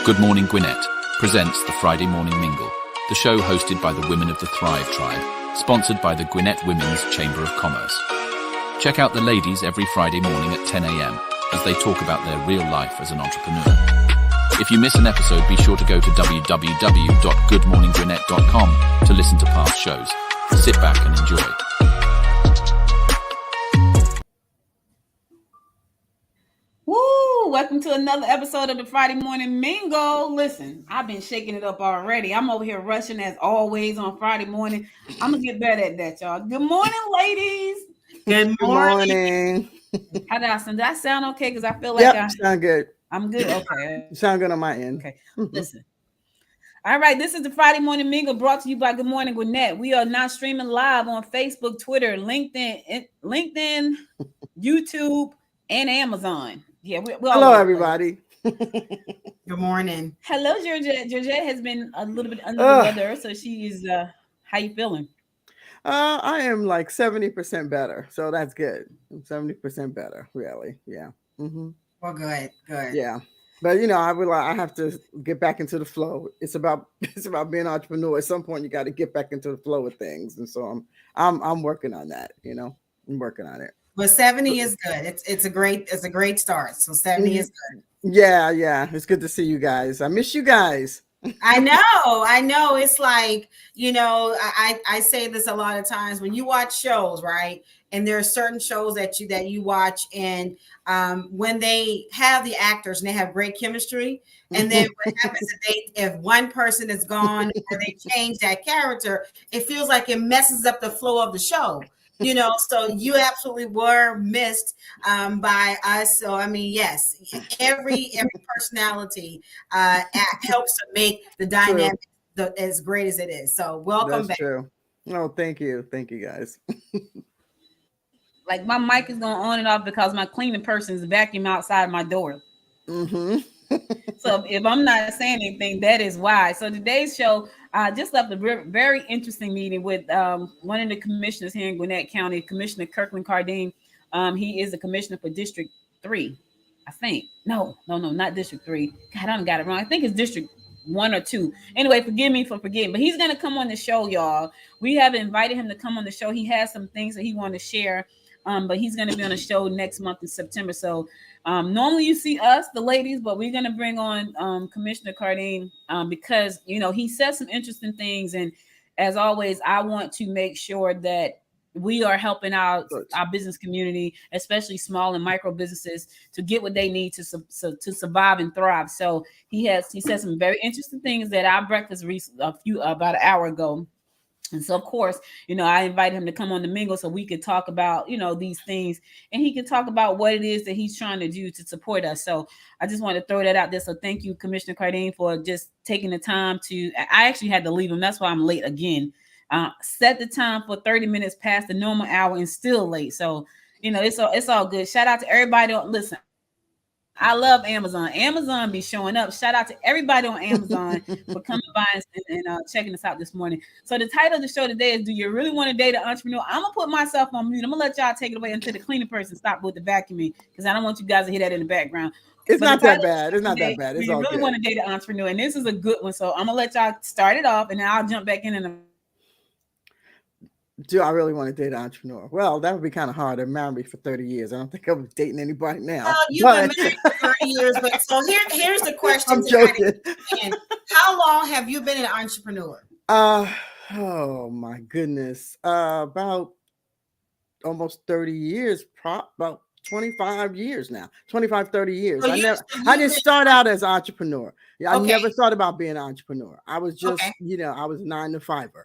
Good Morning Gwinnett presents the Friday Morning Mingle, the show hosted by the women of the Thrive Tribe, sponsored by the Gwinnett Women's Chamber of Commerce. Check out the ladies every Friday morning at 10 a.m. as they talk about their real life as an entrepreneur. If you miss an episode, be sure to go to www.goodmorninggwinnett.com to listen to past shows. Sit back and enjoy. Woo! Welcome to another episode of the Friday Morning Mingle. Listen, I've been shaking it up already. I'm over here rushing as always on Friday morning. I'm going to get better at that, y'all. Good morning, ladies. Good morning. How did I sound? Did I sound okay? Because I feel like I sound good. I'm good. Okay. You sound good on my end. Okay. Listen. All right. This is the Friday Morning Mingle brought to you by Good Morning Gwinnett. We are now streaming live on Facebook, Twitter, LinkedIn, YouTube, and Amazon. Yeah. Hello, everybody. Good morning. Hello, Georgette. Georgette has been a little bit under the weather, so she is. How you feeling? I am like 70% better, so that's good. I'm 70% better, really. Yeah. Mm-hmm. Well, good. Yeah, but I have to get back into the flow. It's about being an entrepreneur. At some point, you got to get back into the flow of things, and so I'm working on that. I'm working on it. Well, 70 is good. It's a great start. So 70 is good. Yeah. It's good to see you guys. I miss you guys. I know. It's like, I say this a lot of times when you watch shows, right? And there are certain shows that you watch, and when they have the actors and they have great chemistry, and then what happens if one person is gone or they change that character, it feels like it messes up the flow of the show. So you absolutely were missed by us. So, I mean, yes, every personality helps to make the dynamic as great as it is. So welcome back. True. No, thank you. Thank you, guys. Like my mic is going on and off because my cleaning person is vacuuming outside my door. Mm-hmm. So if I'm not saying anything, that is why. So today's show, just left a very interesting meeting with one of the commissioners here in Gwinnett County, Commissioner Kirkland Cardine. He is the commissioner for District 3, I think. No, not District 3. God, I done got it wrong. I think it's District 1 or 2. Anyway, forgive me for forgetting, but he's going to come on the show, y'all. We have invited him to come on the show. He has some things that he wants to share, but he's going to be on the show next month in September. So normally you see us, the ladies, but we're going to bring on Commissioner Cardine because, he says some interesting things. And as always, I want to make sure that we are helping out our business community, especially small and micro businesses, to get what they need to survive and thrive. So he said some very interesting things at our breakfast about an hour ago. And so, of course, I invited him to come on the Mingle so we could talk about, these things, and he can talk about what it is that he's trying to do to support us. So I just want to throw that out there. So thank you, Commissioner Cardine, for just taking the time I actually had to leave him. That's why I'm late again. Set the time for 30 minutes past the normal hour and still late. So, it's all good. Shout out to everybody. Listen, I love Amazon. Amazon be showing up. Shout out to everybody on Amazon for coming by and checking us out this morning. So the title of the show today is, do you really want to date an entrepreneur? I'm going to put myself on mute. I'm going to let y'all take it away until the cleaning person stop with the vacuuming, because I don't want you guys to hear that in the background. It's not that bad. It's not that bad. It's all good. Do you really want to date an entrepreneur? And this is a good one. So I'm going to let y'all start it off, and then I'll jump back in. Do I really want to date an entrepreneur? Well, that would be kind of hard. I've married me for 30 years. I don't think I'm dating anybody now. Well, you've been married for 30 years. But so here's the question. I'm joking. How long have you been an entrepreneur? Oh my goodness. About almost 30 years, about 25 years now. 25, 30 years. So I didn't start out as an entrepreneur. I never thought about being an entrepreneur. I was just, I was a 9-to-5er.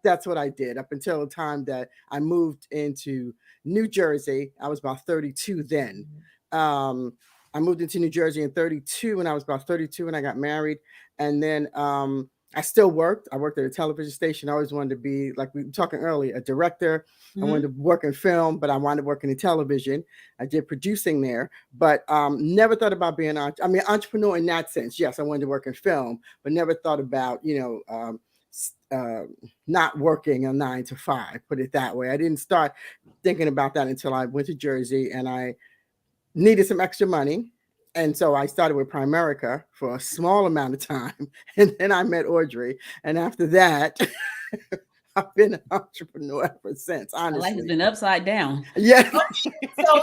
That's what I did up until the time that I moved into New Jersey. I was about 32 then. I moved into New Jersey in 32 when I was about 32 when I got married. And then I still worked. I worked at a television station. I always wanted to be, like we were talking earlier, a director. Mm-hmm. I wanted to work in film, but I wanted to work in television. I did producing there, but never thought about being an entrepreneur in that sense. Yes, I wanted to work in film, but never thought about, not working a 9-to-5, put it that way. I didn't start thinking about that until I went to Jersey and I needed some extra money. And so I started with Primerica for a small amount of time, and then I met Audrey, and after that, I've been an entrepreneur ever since. Honestly, life has been upside down. Yeah.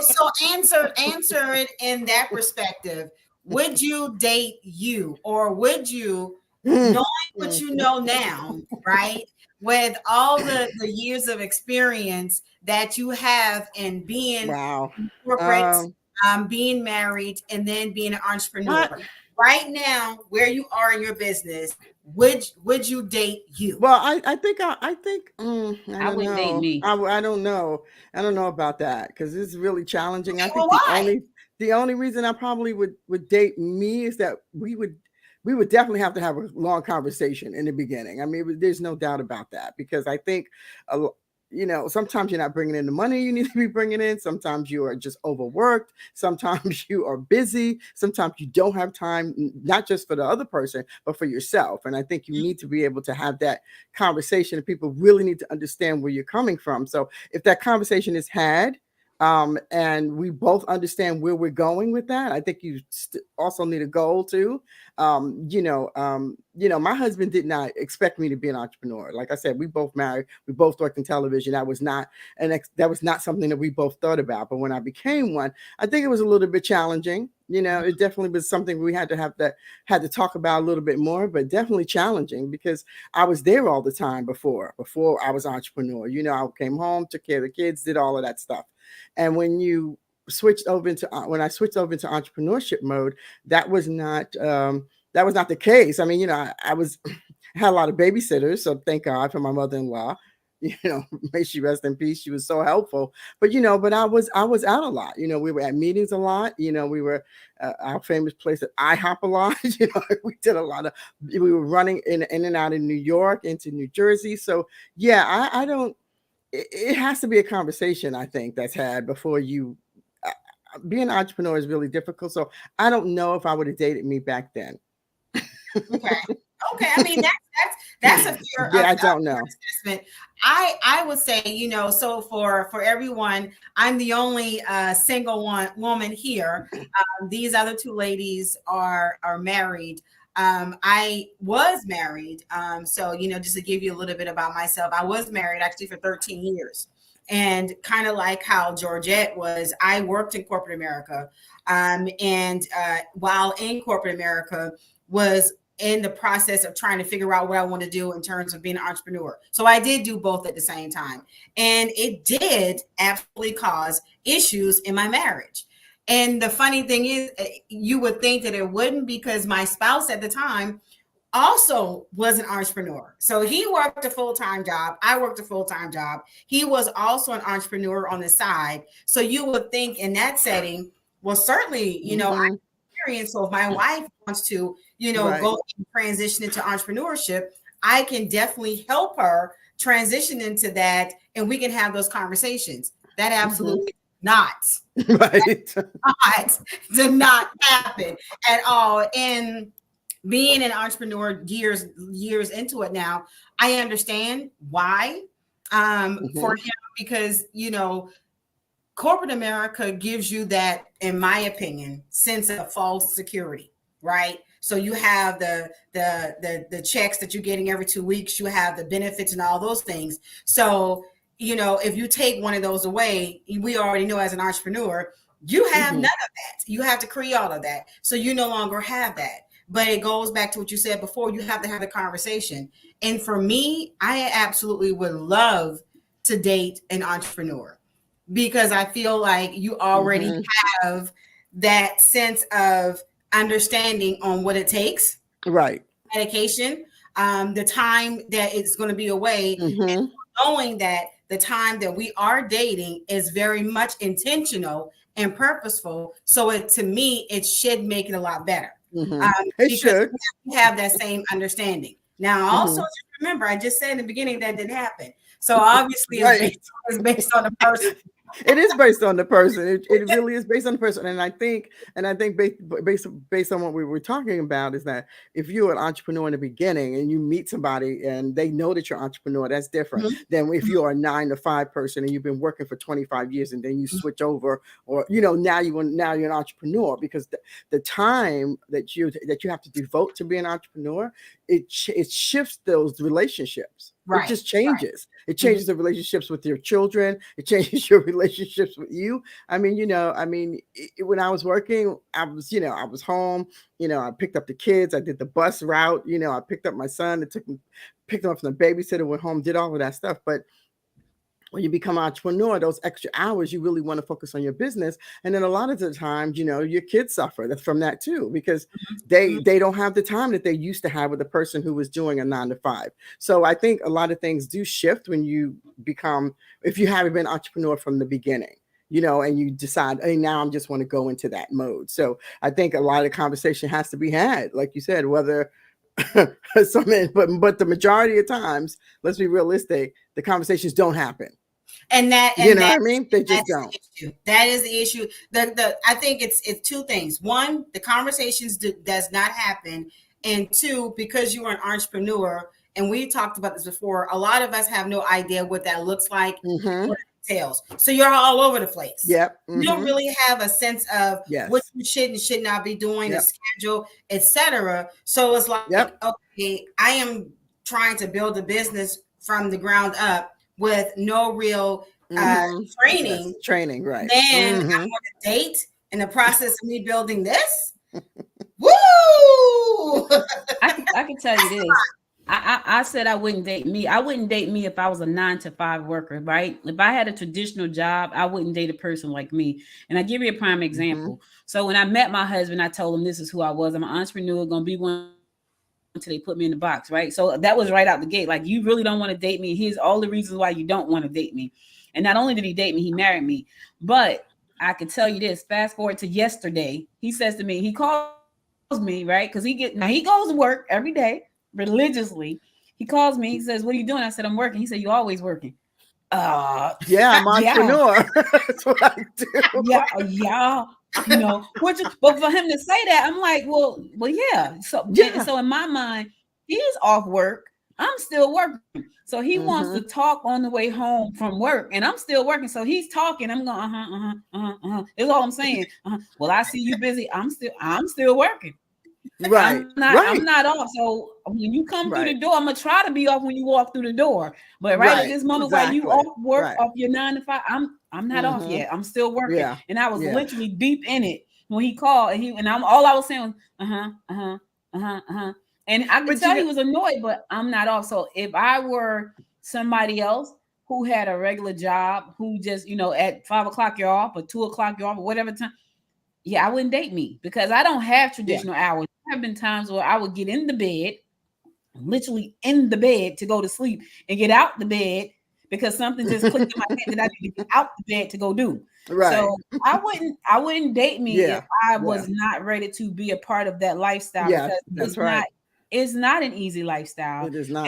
So answer it in that perspective. Would you date you, or would you, knowing what you know now, right? With all the years of experience that you have in being corporate, being married, and then being an entrepreneur. Right now, where you are in your business, would you date you? Well, I think I wouldn't date me. I don't know. I don't know about that because it's really challenging. I think the only reason I probably would date me is that we would definitely have to have a long conversation in the beginning. I mean, there's no doubt about that, because I think sometimes you're not bringing in the money you need to be bringing in. Sometimes you are just overworked. Sometimes you are busy. Sometimes you don't have time, not just for the other person, but for yourself. And I think you need to be able to have that conversation, and people really need to understand where you're coming from. So if that conversation is had, and we both understand where we're going with that, I think you also need a goal too. My husband did not expect me to be an entrepreneur. Like I said, we both married, we both worked in television. That was not something that we both thought about. But when I became one, I think it was a little bit challenging. It definitely was something we had to talk about a little bit more, but definitely challenging, because I was there all the time before I was an entrepreneur. I came home, took care of the kids, did all of that stuff. And when I switched over into entrepreneurship mode, that was not the case. I mean, I had a lot of babysitters, so thank God for my mother-in-law. May she rest in peace. She was so helpful. But I was out a lot. We were at meetings a lot. We were our famous place at IHOP a lot. We were running in and out of New York into New Jersey. So yeah, I don't. It has to be a conversation, I think, that's had before you. Being an entrepreneur is really difficult. So I don't know if I would have dated me back then. Okay. I mean, that's a fair. Yeah, I don't know. Assessment. I would say, so for everyone, I'm the only single woman here. These other two ladies are married. I was married. So, just to give you a little bit about myself, I was married actually for 13 years. And kind of like how Georgette was, I worked in corporate America. And while in corporate America, was in the process of trying to figure out what I want to do in terms of being an entrepreneur. So I did do both at the same time. And it did absolutely cause issues in my marriage. And the funny thing is, you would think that it wouldn't, because my spouse at the time also was an entrepreneur. So he worked a full-time job. I worked a full-time job. He was also an entrepreneur on the side. So you would think in that setting, well, certainly, I experience. So if my wife wants to, go and transition into entrepreneurship, I can definitely help her transition into that, and we can have those conversations. That absolutely did not happen at all. And being an entrepreneur years into it now, I understand why for him, because corporate America gives you that, in my opinion, sense of false security, right? So you have the checks that you're getting every 2 weeks, you have the benefits and all those things. So if you take one of those away, we already know as an entrepreneur, you have none of that. You have to create all of that. So you no longer have that. But it goes back to what you said before. You have to have the conversation. And for me, I absolutely would love to date an entrepreneur, because I feel like you already have that sense of understanding on what it takes. Right. Medication, the time that it's going to be away, and knowing that the time that we are dating is very much intentional and purposeful. So to me, it should make it a lot better. It should have that same understanding. Now, also just remember, I just said in the beginning that didn't happen. So obviously it's based on the person. It is based on the person. It really is based on the person. And I think based on what we were talking about is that if you're an entrepreneur in the beginning and you meet somebody and they know that you're an entrepreneur, that's different than if you're a 9-to-5 person and you've been working for 25 years and then you switch over, or now you're an entrepreneur, because the time that you have to devote to be an entrepreneur, it shifts those relationships. Right. It just changes. Right. It changes the relationships with your children. It changes your relationships with you. I mean, when I was working, I was home. I picked up the kids. I did the bus route. I picked up my son. Picked him up from the babysitter, went home, did all of that stuff. But when you become an entrepreneur, those extra hours, you really want to focus on your business. And then a lot of the times, your kids suffer from that too, because they don't have the time that they used to have with a person who was doing a 9-to-5. So I think a lot of things do shift when you become, if you haven't been an entrepreneur from the beginning, and you decide, hey, now I just want to go into that mode. So I think a lot of conversation has to be had, like you said, whether but the majority of times, let's be realistic, the conversations don't happen. And that, what I mean? They just don't. That is the issue. I think it's two things. One, the conversations does not happen. And two, because you are an entrepreneur, and we talked about this before, a lot of us have no idea what that looks like. What it entails. So you're all over the place. Yep. You don't really have a sense of what you should and should not be doing, the schedule, etc. So it's like, okay, I am trying to build a business from the ground up with no real training. Training, right. Then I'm on a date in the process of me building this. Woo! I can tell you this. I said I wouldn't date me. I wouldn't date me if I was a 9-to-5 worker, right? If I had a traditional job, I wouldn't date a person like me. And I give you a prime example. So when I met my husband, I told him this is who I was. I'm an entrepreneur, going to be one until they put me in the box, right? So that was right out the gate. Like, you really don't want to date me. Here's all the reasons why you don't want to date me. And not only did he date me, he married me. But I can tell you this, fast forward to yesterday, he says to me, he calls me, right? Because he goes to work every day religiously. He calls me, he says, what are you doing? I said, I'm working. He said, you always working. I'm an entrepreneur. That's what I do. Yeah. But for him to say that, I'm like, well, yeah. So in my mind, he's off work. I'm still working. So he wants to talk on the way home from work, and I'm still working. So he's talking. I'm going, That's all I'm saying. Well, I see you busy. I'm still working. Right. I'm not off. So when you come through the door, I'm gonna try to be off when you walk through the door. But at this moment, while you off work, off your 9-to-5, I'm not off yet. I'm still working. Yeah. And I was literally deep in it when he called, and all I was saying was And I could tell he was annoyed, but I'm not off. So if I were somebody else who had a regular job, who just at 5 o'clock you're off, or 2 o'clock you're off, or whatever time. Yeah, I wouldn't date me, because I don't have traditional hours. There have been times where I would get in the bed, literally in the bed to go to sleep, and get out the bed because something just clicked in my head that I need to get out the bed to go do. Right. So I wouldn't date me if I was not ready to be a part of that lifestyle. Yeah, that's right. It's not an easy lifestyle. It is not.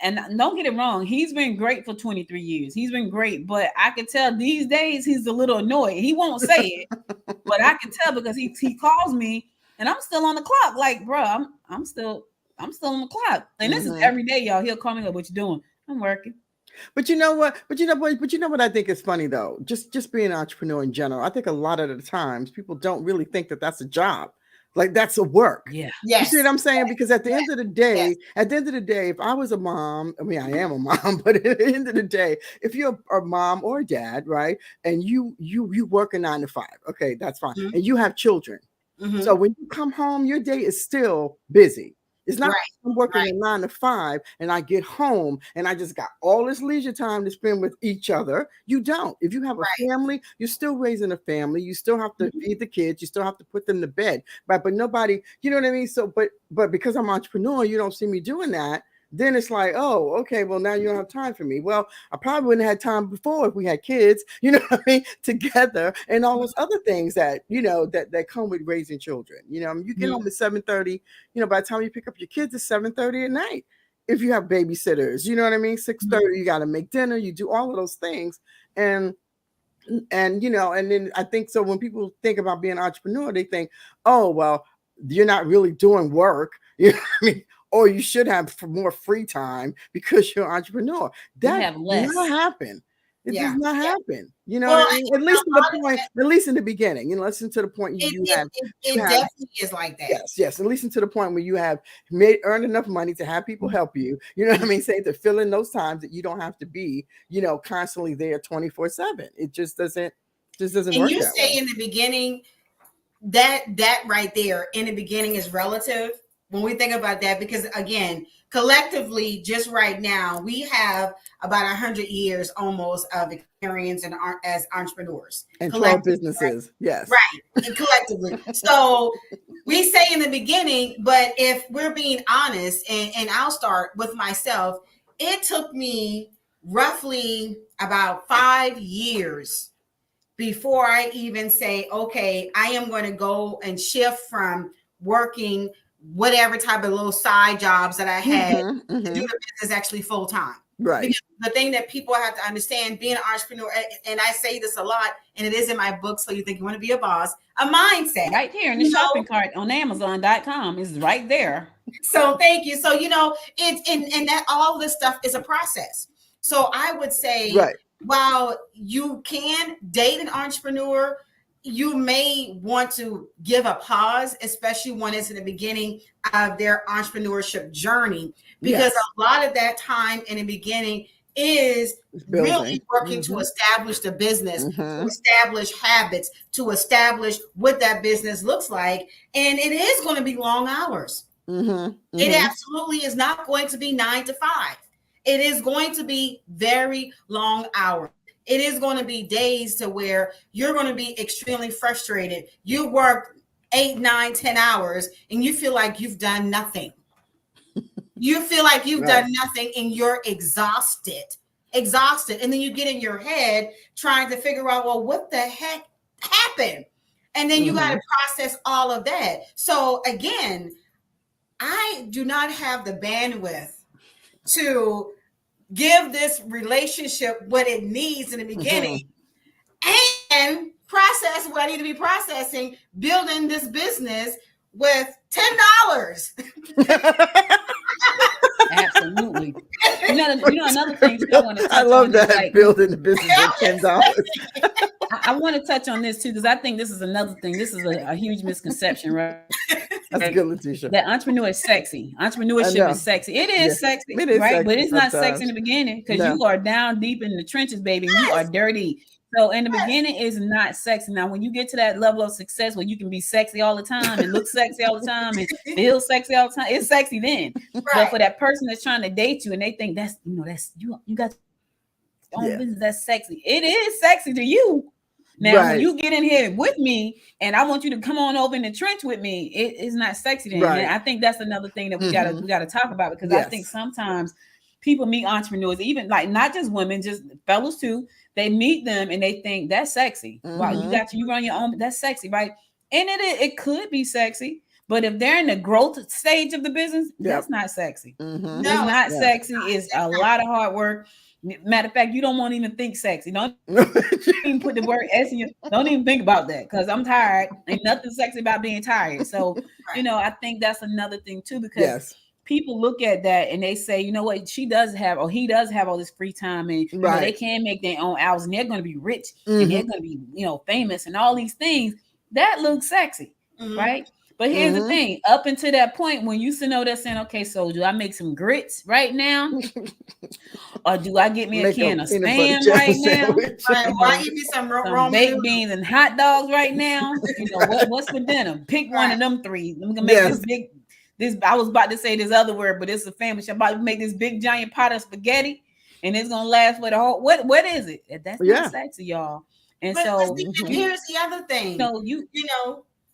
And don't get it wrong. He's been great for 23 years. He's been great, but I can tell these days he's a little annoyed. He won't say it, but I can tell because he calls me and I'm still on the clock. Like, bro, I'm still on the clock. And this is every day, y'all. He'll call me like, what you doing? I'm working. But you know what? But you know what I think is funny though? Just being an entrepreneur in general. I think a lot of the times people don't really think that that's a job. Like, that's a work. Yeah. Yes. You see what I'm saying? Because at the end of the day, if I was a mom, I mean, I am a mom, but at the end of the day, if you're a mom or a dad, right, and you work a 9-to-5, okay, that's fine. And you have children. So when you come home, your day is still busy. It's not like I'm working a 9-to-5 and I get home and I just got all this leisure time to spend with each other. You don't. If you have a family, you're still raising a family. You still have to feed the kids. You still have to put them to bed. But nobody, you know what I mean? So, but because I'm an entrepreneur, you don't see me doing that. Then it's like, oh, okay, well, now you don't have time for me. Well, I probably wouldn't have had time before if we had kids, you know what I mean, together, and all those other things that, that come with raising children. You get home at 7:30, by the time you pick up your kids, it's 7:30 at night. If you have babysitters, you know what I mean? 6:30, you got to make dinner, you do all of those things. And And and then I think so when people think about being an entrepreneur, they think, oh well, you're not really doing work, you know what I mean, or you should have more free time because you're an entrepreneur. That does not happen. It does not happen, well, at least to the point, at least in the beginning, listen to the point it definitely is like that. Yes, and listen to the point where you have earned enough money to have people help you, you know what I mean, say to fill in those times that you don't have to be, constantly there 24/7. It just doesn't work. And you say in the beginning that right there in the beginning is relative when we think about that, because again, collectively, just right now, we have about 100 years almost of experience as entrepreneurs and 12 businesses. Right? Yes, right, and collectively. So we say in the beginning, but if we're being honest, and I'll start with myself, it took me roughly about 5 years before I even say, okay, I am going to go and shift from working whatever type of little side jobs that I had to do the business actually full time. Right. Because the thing that people have to understand, being an entrepreneur, and I say this a lot, and it is in my book, So You Think You Want to Be a Boss, a mindset. Right here in the shopping cart on Amazon.com is right there. So thank you. So, it's and that all this stuff is a process. So I would say, while you can date an entrepreneur, you may want to give a pause, especially when it's in the beginning of their entrepreneurship journey, because a lot of that time in the beginning is really working to establish the business, to establish habits, to establish what that business looks like. And it is going to be long hours. It absolutely is not going to be 9 to 5. It is going to be very long hours. It is going to be days to where you're going to be extremely frustrated. You work 8, 9, 10 hours and you feel like you've done nothing. You feel like you've done nothing and you're exhausted. And then you get in your head trying to figure out, well, what the heck happened? And then you got to process all of that. So again, I do not have the bandwidth to give this relationship what it needs in the beginning and process what I need to be processing, building this business with $10. Absolutely. Another thing I want to touch on. I love that, building the business with $10. I want to touch on this too, because I think this is another thing. This is a huge misconception, right? That's good, Letitia. That entrepreneur is sexy. Entrepreneurship is sexy. It is sexy, right? Sexy, but it's not sexy in the beginning because you are down deep in the trenches, baby. You are dirty. So in the beginning, it's not sexy. Now, when you get to that level of success where you can be sexy all the time and look sexy all the time and feel sexy all the time, it's sexy then. But for that person that's trying to date you and they think that's you got your own business, that's sexy. It is sexy to you. Now, when you get in here with me and I want you to come on over in the trench with me, it is not sexy then. And I think that's another thing that we gotta talk about, because I think sometimes people meet entrepreneurs, even like not just women, just fellas too. They meet them and they think that's sexy. Wow, you run your own, that's sexy, right? And it could be sexy, but if they're in the growth stage of the business, that's not sexy. No, it's not sexy. It's a lot of hard work. Matter of fact, you don't want to even think sexy. Don't even put the word S in you. Don't even think about that, because I'm tired. Ain't nothing sexy about being tired. So, I think that's another thing too, because people look at that and they say, you know what, she does have, or he does have all this free time, and they can make their own hours and they're going to be rich and they're going to be, famous and all these things. That looks sexy, right? But here's the thing, up until that point, when you sit over there saying, okay, so do I make some grits right now? Or do I get me a can of Spam right now? Why eat me some baked beans and hot dogs right now? What's for dinner? Pick one of them three. I'm gonna make this I was about to say this other word, but it's a family shop. I'm about to make this big giant pot of spaghetti, and it's gonna last for the whole. What is it? That's not sexy, y'all. And so here's the other thing. So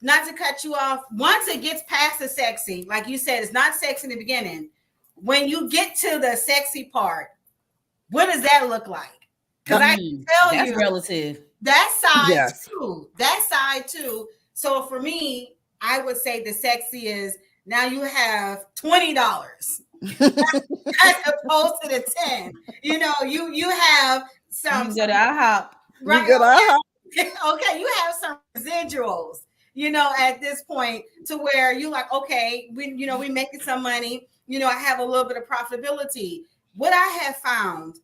not to cut you off, once it gets past the sexy, like you said, it's not sexy in the beginning. When you get to the sexy part, what does that look like? Because I can tell that's relative. That side too. So for me, I would say the sexy is now you have $20 as opposed to the 10. You have some. You go to IHOP. Right. Okay, you have some residuals, at this point to where you're like, okay, we making some money, I have a little bit of profitability. What I have found,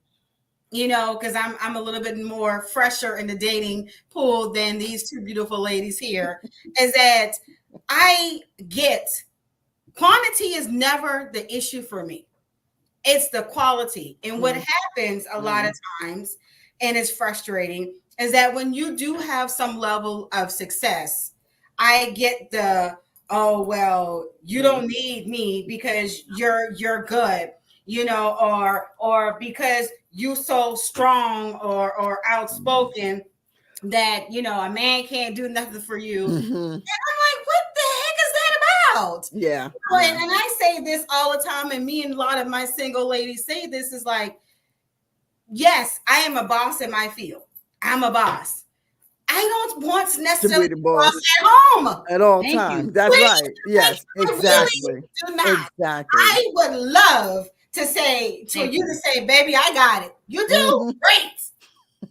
because I'm a little bit more fresher in the dating pool than these two beautiful ladies here, is that I get quantity is never the issue for me. It's the quality. And what happens a lot of times, and it's frustrating, is that when you do have some level of success, I get the, oh, well, you don't need me because you're good, or because you so strong or outspoken that, a man can't do nothing for you. Mm-hmm. And I'm like, what the heck is that about? Yeah. And I say this all the time, and me and a lot of my single ladies say this, is like, yes, I am a boss in my field. I'm a boss. I don't want necessarily to be the boss at home at all times. That's right. Yes, exactly. Really do not. Exactly. I would love to say to you to say, baby, I got it. You do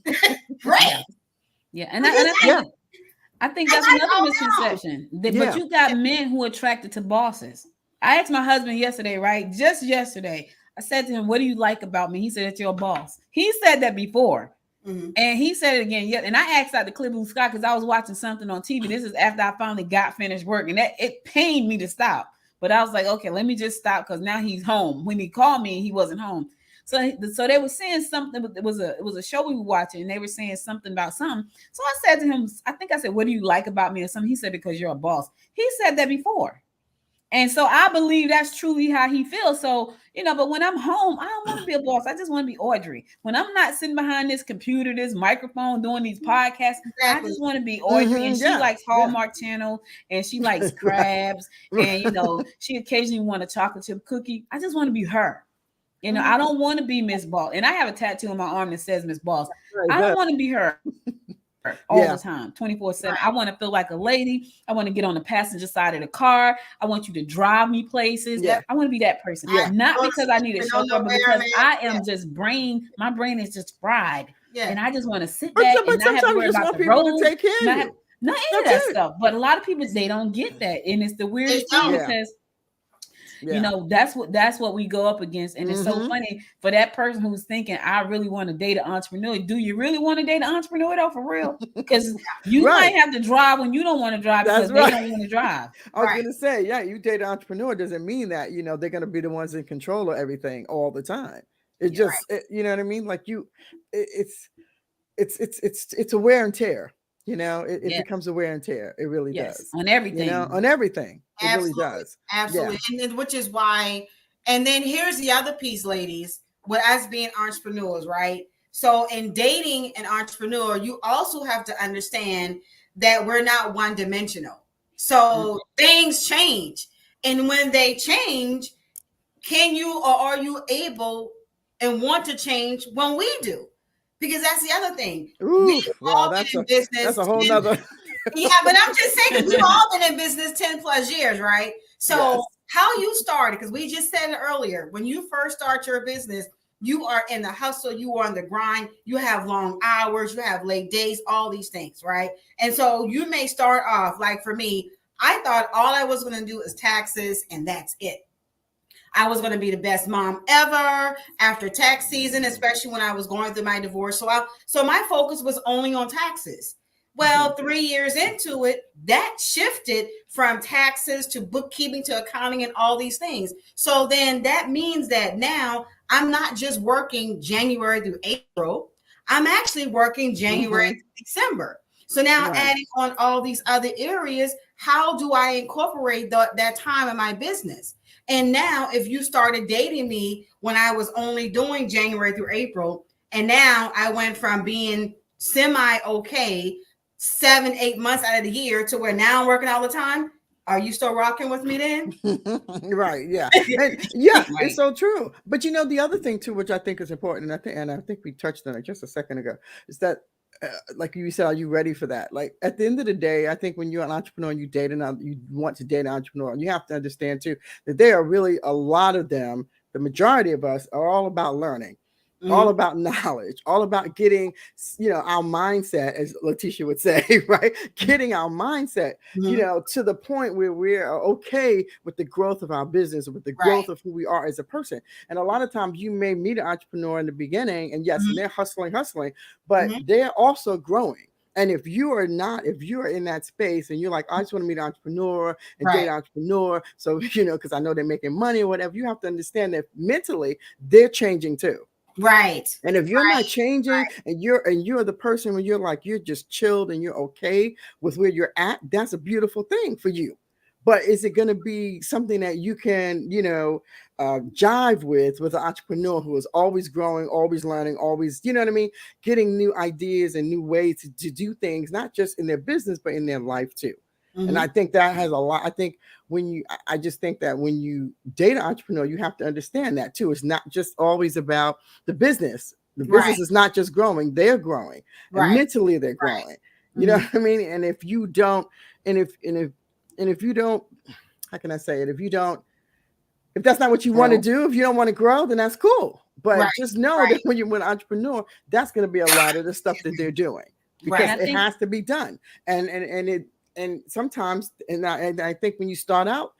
great. Great. Yeah, and I think that's another misconception. But you got men who are attracted to bosses. I asked my husband yesterday, right? Just yesterday, I said to him, "What do you like about me?" He said, "It's your boss." He said that before. Mm-hmm. And he said it again. Yeah, and I asked out the Clear Blue Sky because I was watching something on TV. This is after I finally got finished work, and that it pained me to stop. But I was like, okay, let me just stop because now he's home. When he called me, he wasn't home. So they were saying something. It was a show we were watching, and they were saying something about something. So I said to him, I think I said, "What do you like about me?" or something. He said, "Because you're a boss." He said that before. And so I believe that's truly how he feels. So, but when I'm home, I don't want to be a boss. I just want to be Audrey. When I'm not sitting behind this computer, this microphone, doing these podcasts, I just want to be Audrey. And she likes Hallmark Channel, and she likes crabs. And, she occasionally want a chocolate chip cookie. I just want to be her. I don't want to be Miss Boss. And I have a tattoo on my arm that says Miss Boss. I don't want to be her all the time, 24/7. I want to feel like a lady. I want to get on the passenger side of the car. I want you to drive me places. Yeah. I want to be that person. Yeah. Not because I need a chauffeur, but because I am just my brain is just fried. Yeah. And I just want to sit back and not have to worry about the road. To take care of you. Not any of that stuff. But a lot of people, they don't get that. And it's the weirdest thing because that's what we go up against. And it's so funny for that person who's thinking, I really want to date an entrepreneur. Do you really want to date an entrepreneur though, for real? Because you might have to drive when you don't want to drive because they don't want to drive. I was going to say, you date an entrepreneur doesn't mean that, they're going to be the ones in control of everything all the time. It just, you know what I mean? Like it's a wear and tear. It becomes a wear and tear. It really does. On everything. On everything. It absolutely, really does. Absolutely. Yeah. And which is why, and then here's the other piece, ladies, with us being entrepreneurs, right? So in dating an entrepreneur, you also have to understand that we're not one-dimensional. So things change. And when they change, can you or are you able and want to change when we do? Because that's the other thing. We've all been in business. That's a whole nother. Yeah, but I'm just saying, we've all been in business 10 plus years, right? So how you started, because we just said it earlier, when you first start your business, you are in the hustle, you are on the grind, you have long hours, you have late days, all these things, right? And so you may start off, like for me, I thought all I was going to do is taxes and that's it. I was going to be the best mom ever after tax season, especially when I was going through my divorce. So my focus was only on taxes. Well, 3 years into it, that shifted from taxes to bookkeeping to accounting and all these things. So then that means that now I'm not just working January through April. I'm actually working January to December. So now adding on all these other areas, how do I incorporate that time in my business? And now if you started dating me when I was only doing January through April, and now I went from being semi-okay 7-8 months out of the year to where now I'm working all the time. Are you still rocking with me then? Right. Yeah. It's so true. But the other thing too, which I think is important, and I think we touched on it just a second ago, is that like you said, are you ready for that? Like at the end of the day, I think when you're an entrepreneur and you want to date an entrepreneur, and you have to understand too that there are really a lot of them, the majority of us are all about learning. all about knowledge, all about getting, our mindset, as Letitia would say, right? Getting our mindset, to the point where we're okay with the growth of our business, with the growth of who we are as a person. And a lot of times you may meet an entrepreneur in the beginning, and yes, and they're hustling, but they're also growing. And if you are in that space and you're like, I just want to meet an entrepreneur and date an entrepreneur, so, because I know they're making money or whatever, you have to understand that mentally they're changing too. Right. And if you're not changing and you're the person when you're just chilled and you're okay with where you're at, that's a beautiful thing for you. But is it going to be something that you can, jive with an entrepreneur who is always growing, always learning, always, getting new ideas and new ways to do things, not just in their business, but in their life too. And I think that has a lot. I think I just think that when you date an entrepreneur, you have to understand that too. It's not just always about the business. The business is not just growing; they're growing, and mentally they're growing. You know what I mean? And if you don't, and if you don't, how can I say it? If that's not what you want to do, if you don't want to grow, then that's cool. But just know that when you're an entrepreneur, that's going to be a lot of the stuff that they're doing because it has to be done. And sometimes, and I think when you start out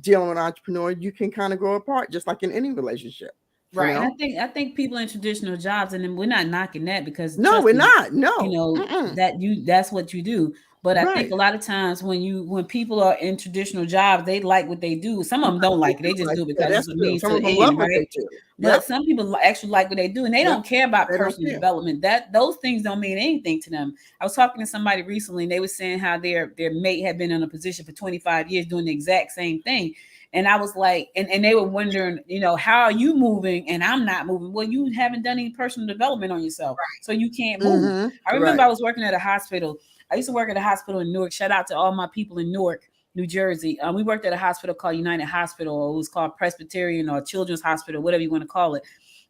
dealing with an entrepreneur, you can kind of grow apart, just like in any relationship. Right. And I think people in traditional jobs, and then we're not knocking that because we're not. No, that's what you do. But I think a lot of times when people are in traditional jobs, they like what they do. Some of them don't like it; they just do it because it's a means to the end, right? But some people actually like what they do, and they don't care about personal development. Those things don't mean anything to them. I was talking to somebody recently, and they were saying how their mate had been in a position for 25 years doing the exact same thing. And I was like, and they were wondering, how are you moving and I'm not moving? Well, you haven't done any personal development on yourself, so you can't move. I remember I was working at a hospital. I used to work at a hospital in Newark. Shout out to all my people in Newark, New Jersey. We worked at a hospital called United Hospital, or it was called Presbyterian or Children's Hospital, whatever you want to call it.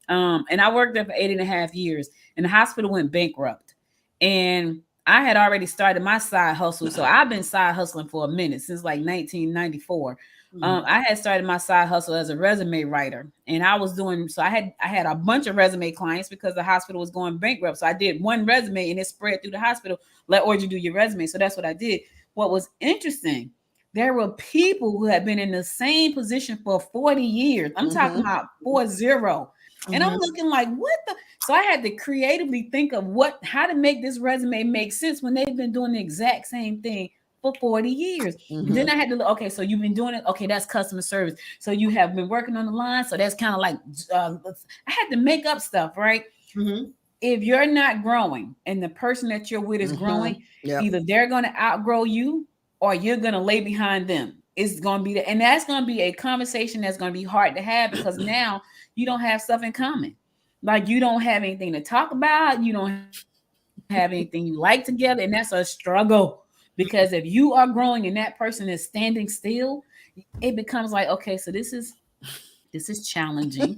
And I worked there for 8.5 years, and the hospital went bankrupt. And I had already started my side hustle. So I've been side hustling for a minute, since like 1994. I had started my side hustle as a resume writer, and I was doing, so I had a bunch of resume clients because the hospital was going bankrupt. So I did one resume and it spread through the hospital. Let Orgy do your resume. So that's what I did. What was interesting, there were people who had been in the same position for 40 years. I'm talking about 40. And I'm looking like, what the? So I had to creatively think of how to make this resume make sense when they've been doing the exact same thing for 40 years. And then I had to look, okay, so you've been doing it. Okay, that's customer service. So you have been working on the line. So that's kind of like, I had to make up stuff, right? If you're not growing and the person that you're with is growing, either they're going to outgrow you or you're going to lay behind them. It's going to be and that's going to be a conversation that's going to be hard to have because now you don't have stuff in common. Like you don't have anything to talk about. You don't have anything you like together. And that's a struggle. Because if you are growing and that person is standing still, it becomes like, okay, so this is challenging.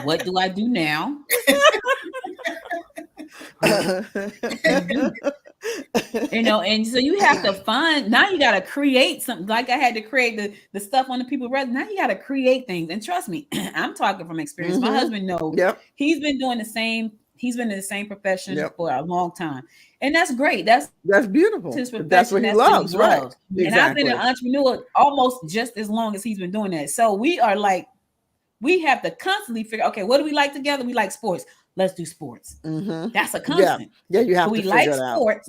What do I do now? And so you have to find, now you got to create something. Like I had to create the stuff on the people resume. Now you got to create things. And trust me, I'm talking from experience. My husband knows. He's been doing he's been in the same profession for a long time. And that's great. That's beautiful. That's what he loves, right? Exactly. And I've been an entrepreneur almost just as long as he's been doing that. So we are like, we have to constantly figure, okay, what do we like together? We like sports. Let's do sports. That's a constant. Yeah, you have to we figure like it out. Sports.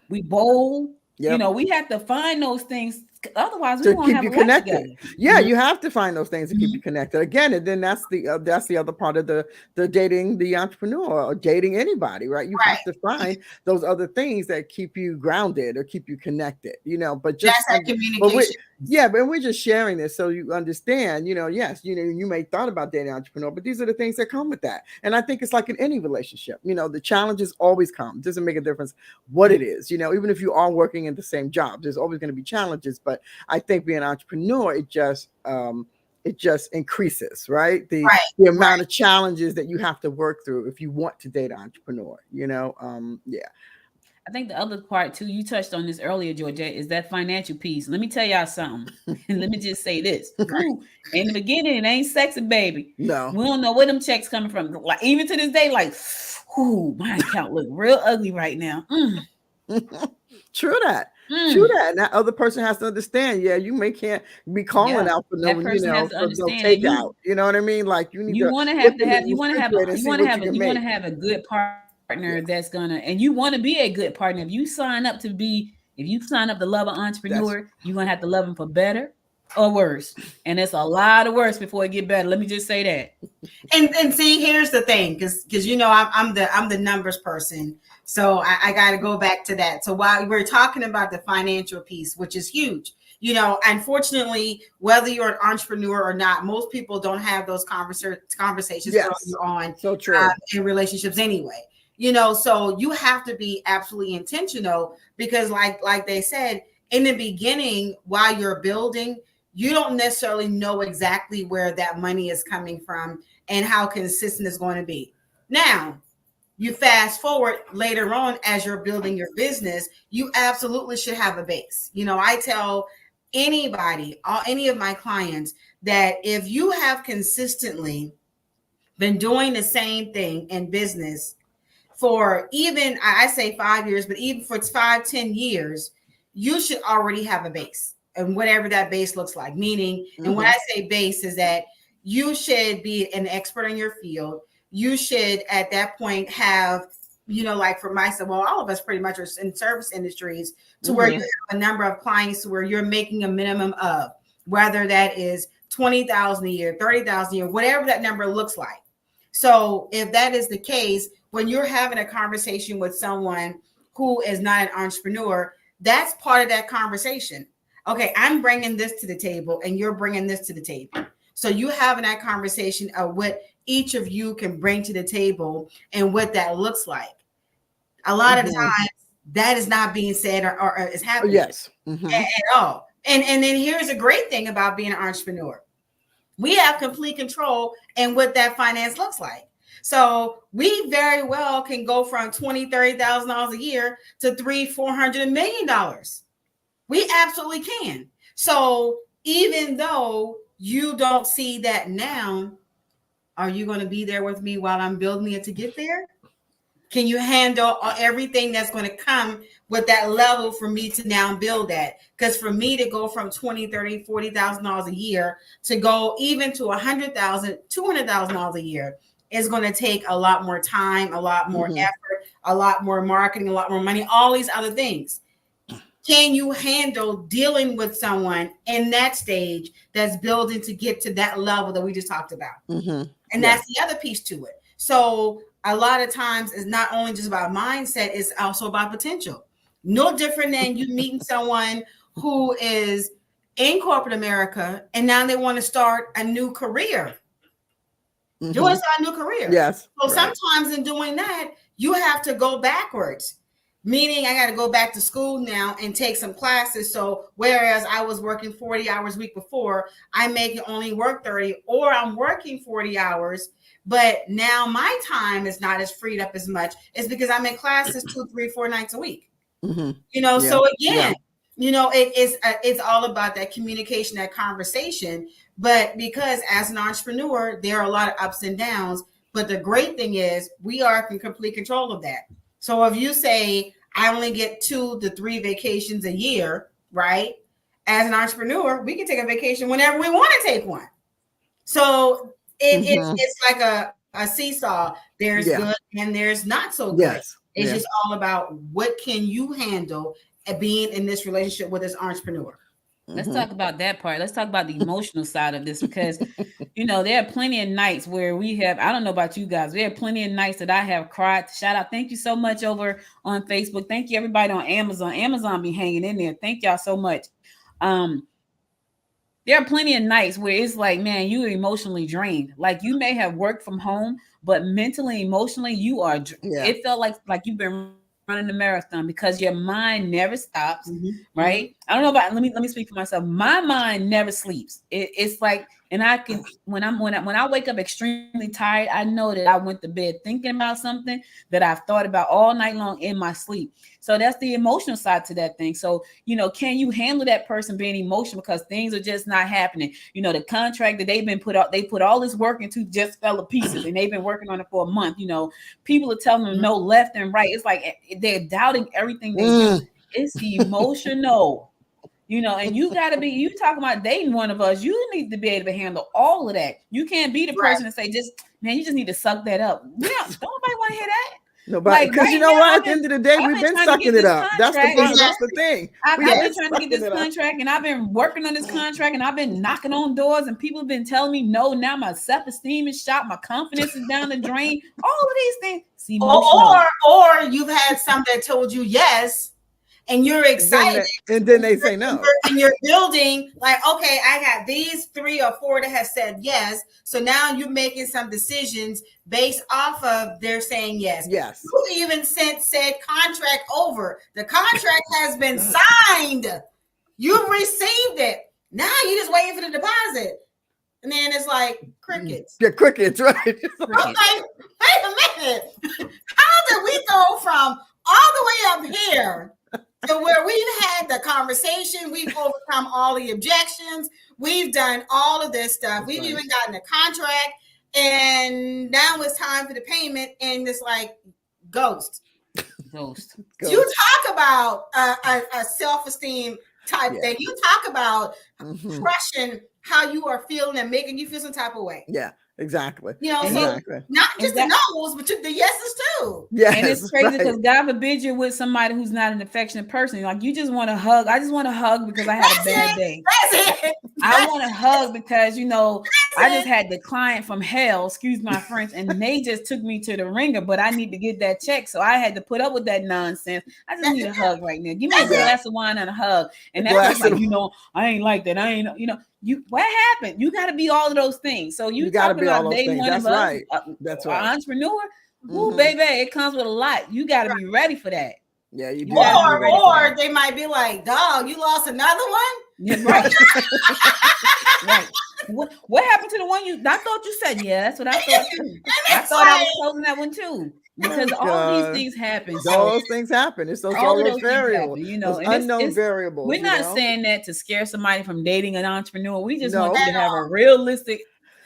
We bowl. We have to find those things. Otherwise, we won't keep have you a connected. You have to find those things to keep you connected. Again, and then that's the other part of the dating the entrepreneur or dating anybody, right? You have to find those other things that keep you grounded or keep you connected. But just that's that communication. But we're just sharing this so you understand. Yes, you may thought about dating an entrepreneur, but these are the things that come with that. And I think it's like in any relationship. The challenges always come. It doesn't make a difference what it is. Even if you are working in the same job, there's always going to be challenges. But I think being an entrepreneur, it just increases, right? The amount of challenges that you have to work through if you want to date an entrepreneur, I think the other part too, you touched on this earlier, Georgette, is that financial piece. Let me tell y'all something. And let me just say this. Ooh, in the beginning, it ain't sexy, baby. No. We don't know where them checks coming from. Like even to this day, like, ooh, my account look real ugly right now. True that. True that. And that other person has to understand. Yeah, you can't be calling out for no, for no takeout. You know what I mean? Like you want to have a good partner that's gonna, and you want to be a good partner. If you sign up to love an entrepreneur, you're gonna have to love them for better or worse. And it's a lot of worse before it get better. Let me just say that. And see, here's the thing, because I'm the numbers person. So I got to go back to that. So while we're talking about the financial piece, which is huge, unfortunately, whether you're an entrepreneur or not, most people don't have those conversations on so true. In relationships anyway. So you have to be absolutely intentional, because like they said in the beginning, while you're building, you don't necessarily know exactly where that money is coming from and how consistent it's going to be. Now, you fast forward later on as you're building your business, you absolutely should have a base. I tell any of my clients that if you have consistently been doing the same thing in business for even, I say 5 years, but even for 5-10 years, you should already have a base, and whatever that base looks like. Meaning, and when I say base is that you should be an expert in your field. You should at that point have, like for myself, well, all of us pretty much are in service industries, to where you have a number of clients where you're making a minimum of, whether that is $20,000 a year, $30,000 a year, whatever that number looks like. So if that is the case, when you're having a conversation with someone who is not an entrepreneur, that's part of that conversation. Okay, I'm bringing this to the table and you're bringing this to the table. So you having that conversation of what each of you can bring to the table and what that looks like. A lot of times that is not being said or is happening. Yes. At all. And then here's a great thing about being an entrepreneur. We have complete control in what that finance looks like. So we very well can go from $20,000, $30,000 a year to $300-400 million. We absolutely can. So even though you don't see that now, are you going to be there with me while I'm building it to get there? Can you handle everything that's going to come with that level for me to now build that? Because for me to go from $20,000, $30,000, $40,000 a year to go even to $100,000, $200,000 a year is going to take a lot more time, a lot more effort, a lot more marketing, a lot more money, all these other things. Can you handle dealing with someone in that stage that's building to get to that level that we just talked about? And that's the other piece to it. So a lot of times it's not only just about mindset, it's also about potential. No different than you meeting someone who is in corporate America and now they want to start a new career. You want to start a new career. Yes. So sometimes in doing that, you have to go backwards. Meaning I got to go back to school now and take some classes. So whereas I was working 40 hours a week before, I may only work 30, or I'm working 40 hours, but now my time is not as freed up as much. It's because I'm in classes 2, 3, 4 nights a week. So again, it's all about that communication, that conversation. But because as an entrepreneur, there are a lot of ups and downs. But the great thing is we are in complete control of that. So if you say, I only get 2 to 3 vacations a year, right? As an entrepreneur, we can take a vacation whenever we want to take one. So it's like a seesaw. There's good and there's not so good. It's just all about what can you handle at being in this relationship with this entrepreneur. Let's talk about that part. Let's talk about the emotional side of this, because, there are plenty of nights where we have, I don't know about you guys, there are plenty of nights that I have cried. Shout out. Thank you so much over on Facebook. Thank you everybody on Amazon. Amazon be hanging in there. Thank y'all so much. There are plenty of nights where it's like, man, you are emotionally drained. Like you may have worked from home, but mentally, emotionally, you are, it felt like you've been running a marathon because your mind never stops, right? I don't know about, let me speak for myself. My mind never sleeps. It's like And I can, when I wake up extremely tired, I know that I went to bed thinking about something that I've thought about all night long in my sleep. So that's the emotional side to that thing. So, can you handle that person being emotional because things are just not happening? The contract that they've been they put all this work into just fell to pieces, and they've been working on it for a month. People are telling them no left and right. It's like they're doubting everything they do. It's emotional. And you talking about dating one of us, you need to be able to handle all of that. You can't be the person and say, you just need to suck that up. Yeah, don't nobody want to hear that. Nobody, because what? At the end of the day, we've been sucking it up. That's the thing. I've been trying to get this contract, and I've been working on this contract, and I've been knocking on doors, and people have been telling me no. Now my self-esteem is shot, my confidence is down the drain. All of these things. It's emotional. Or you've had some that told you yes, and you're excited, and then they say no. And you're building like, okay, I got these 3 or 4 that have said yes. So now you're making some decisions based off of their saying yes. Yes. You even sent said contract over. The contract has been signed. You've received it. Now you're just waiting for the deposit. And then it's like crickets. Yeah, crickets, right? Okay, wait a minute. How did we go from all the way up here to where we've had the conversation, we've overcome all the objections, we've done all of this stuff, we've even gotten a contract, and now it's time for the payment, and it's like ghost. You talk about a self-esteem type thing. You talk about crushing how you are feeling and making you feel some type of way. Yeah. Exactly. So not just the no's, but the yeses too. Yeah, and it's crazy because God forbid you're with somebody who's not an affectionate person. Like you just want to hug. I just want to hug because I had a bad day. That's it. I want to hug because I just had the client from hell, excuse my French, and they just took me to the ringer. But I need to get that check, so I had to put up with that nonsense. I just need a hug right now. Give me a glass of wine and a hug, and that's like I ain't like that. I ain't what happened? You got to be all of those things. So you got to be all those things. That's right. That's right. Entrepreneur. Ooh, baby, it comes with a lot. You got to be ready for that. Yeah, you do. Or they might be like, dog, you lost another one? Yeah, right. Right. What happened to the one I thought you said? Yeah, that's what I thought too. I thought I was closing that one too. Because all these things happen. Those things happen. It's those variables. Unknown variables. We're not saying that to scare somebody from dating an entrepreneur. We just want you to have a realistic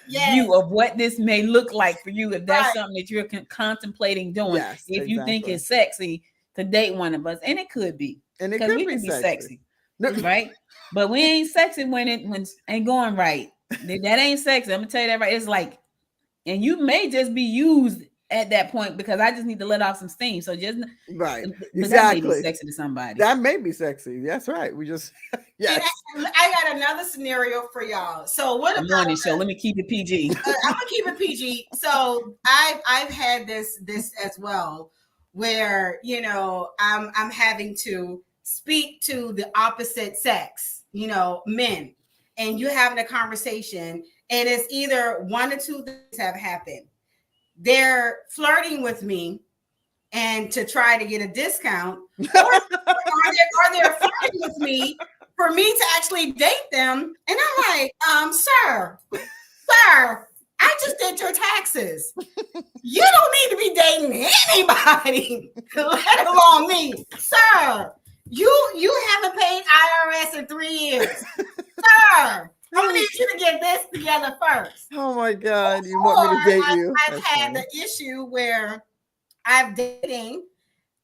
view of what this may look like for you if that's something that you're contemplating doing. Yes, if you think it's sexy to date one of us, and it could be, and it could be sexy, right? But we ain't sexy when it ain't going right. That ain't sexy. I'm gonna tell you that right. It's like, and you may just be used at that point because I just need to let off some steam. So just exactly. That may be sexy to somebody. That may be sexy. That's right. We just I got another scenario for y'all. So what about morning show? Let me keep it PG. I'm gonna keep it PG. So I've had this as well, where I'm having to speak to the opposite sex, men, and you're having a conversation, and it's either one or two things have happened. They're flirting with me and to try to get a discount, or they're flirting with me for me to actually date them. And I'm like, sir, I just did your taxes. You don't need to be dating anybody, let alone me. Sir, you haven't paid IRS in 3 years. Sir, I need you to get this together first. Oh my God, you want me to date you? I've had the issue where I'm dating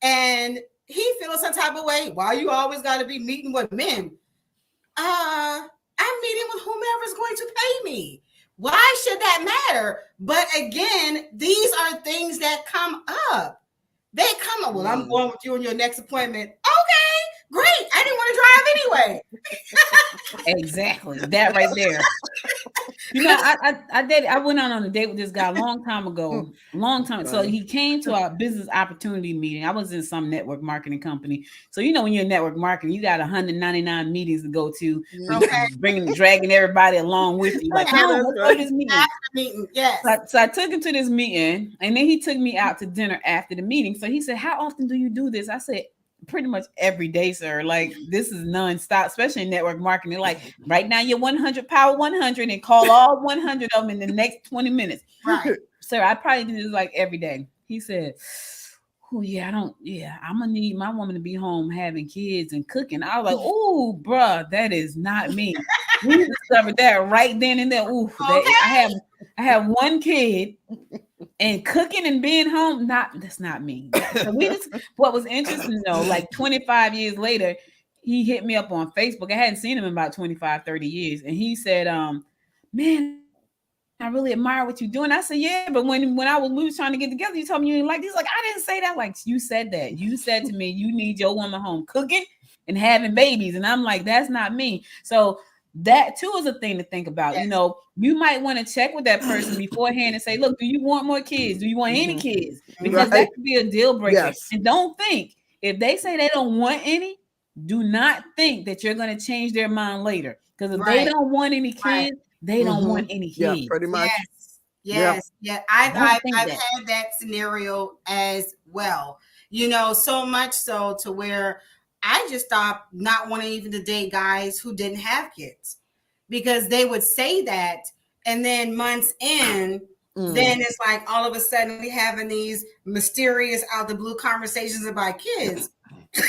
and he feels some type of way. Why you always got to be meeting with men? I'm meeting with whomever's going to pay me. Why should that matter? But again, these are things that come up. They come up. Well, I'm going with you on your next appointment. Okay, great. I didn't want to drive anyway. Exactly. That right there. I went on a date with this guy a long time ago. So he came to our business opportunity meeting. I was in some network marketing company. So when you're in network marketing, you got 199 meetings to go to. Okay. Dragging everybody along with you. Like, let's go to this meeting. Yes. So I took him to this meeting, and then he took me out to dinner after the meeting. So he said, "How often do you do this?" I said, pretty much every day, sir. Like this is nonstop, especially in network marketing. Like right now, you're 100 power 100 and call all 100 of them in the next 20 minutes. Right. Sir, I probably do this like every day. He said, oh yeah, I'm gonna need my woman to be home having kids and cooking. I was like, oh, bruh, that is not me. We discovered that right then and there. Ooh, I have one kid and cooking and being home. That's not me. So what was interesting though, like 25 years later, he hit me up on Facebook. I hadn't seen him in about 25, 30 years. And he said, man, I really admire what you're doing. I said, yeah, but when we was trying to get together, you told me you didn't like this. Like, I didn't say that. Like, you said that. You said to me, you need your woman home cooking and having babies. And I'm like, that's not me. So that too is a thing to think about. Yes. You know, you might want to check with that person beforehand and say, look, do you want more kids? Do you want any kids? Because that could be a deal breaker. Yes. And don't think, if they say they don't want any, do not think that you're going to change their mind later. Because if they don't want any kids, they don't want any kids. Yeah, pretty much. Yes. I've had that scenario as well. You know, so much so to where I just stopped not wanting even to date guys who didn't have kids, because they would say that, and then months in, then it's like all of a sudden we having these mysterious out the blue conversations about kids. I'm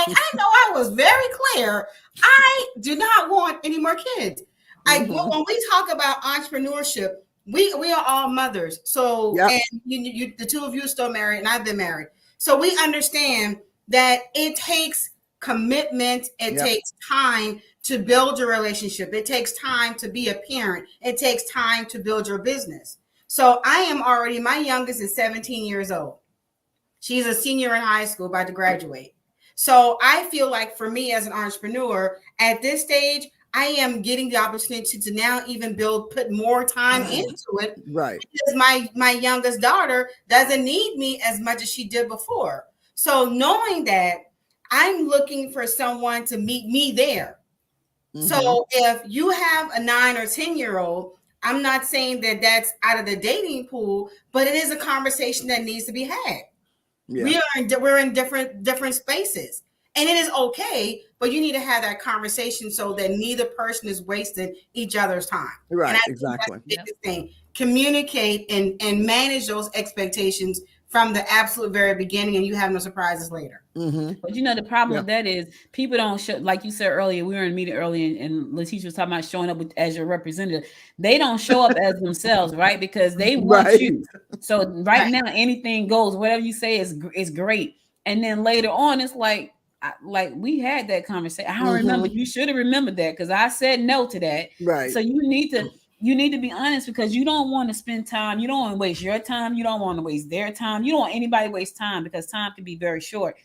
like, I know I was very clear. I do not want any more kids. When we talk about entrepreneurship, we are all mothers. So, and you, the two of you are still married, and I've been married. So we understand that it takes commitment. It takes time to build your relationship. It takes time to be a parent. It takes time to build your business. So my youngest is 17 years old. She's a senior in high school, about to graduate. So I feel like for me as an entrepreneur at this stage, I am getting the opportunity to now even put more time into it. Right. Because my youngest daughter doesn't need me as much as she did before. So knowing that, I'm looking for someone to meet me there. So if you have a 9 or 10-year-old, I'm not saying that that's out of the dating pool, but it is a conversation that needs to be had. Yeah. We're in different spaces. And it is okay, but you need to have that conversation so that neither person is wasting each other's time. Right, and exactly. That's the biggest thing. Communicate and manage those expectations from the absolute very beginning, and you have no surprises later. But you know, the problem with that is people don't show, like you said earlier, we were in a meeting earlier and Letitia was talking about showing up as your representative. They don't show up as themselves, right? Because they want you. So right now, anything goes, whatever you say is great. And then later on, it's like we had that conversation. I don't remember. You should have remembered that because I said no to that. Right. So you need to be honest, because you don't want to spend time. You don't want to waste your time. You don't want to waste their time. You don't want anybody to waste time, because time can be very short.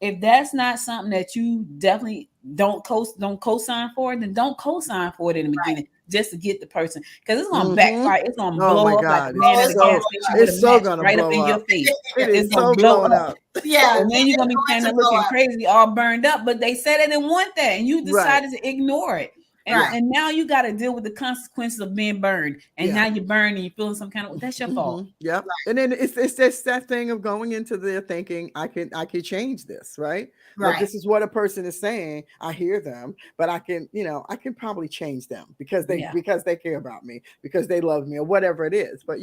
If that's not something that you definitely don't co-sign for, then don't co-sign for it in the beginning just to get the person, because it's going to backfire. It's going to blow up like a man at a gas station. It's so going to right up in your face. It's going to blow up. Yeah, and then you're going to be standing looking crazy, all burned up. But they said they didn't want that, and you decided to ignore it. And now you got to deal with the consequences of being burned. And now you're burned and you're feeling some kind of, that's your fault. Yep. And then it's just that thing of going into there thinking I could change this, right? Like, this is what a person is saying. I hear them, but I can probably change them because they care about me, because they love me, or whatever it is. But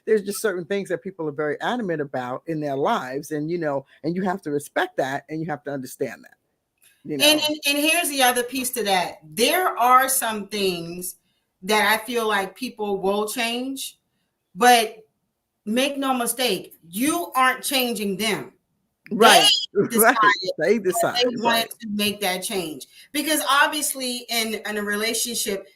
there's just certain things that people are very adamant about in their lives, and and you have to respect that, and you have to understand that. And here's the other piece to that. There are some things that I feel like people will change, but make no mistake, you aren't changing them. Right. They decided they wanted to make that change, because obviously in a relationship,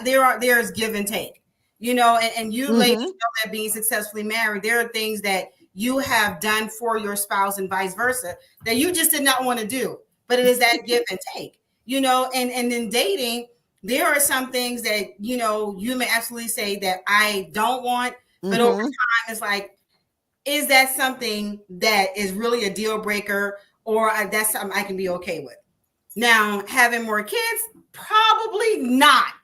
there's give and take, and you ladies know that being successfully married, there are things that you have done for your spouse and vice versa that you just did not want to do. But it is that give and take, and in dating, there are some things that, you may absolutely say that I don't want, but over time, it's like, is that something that is really a deal breaker, or that's something I can be okay with? Now, having more kids, probably not.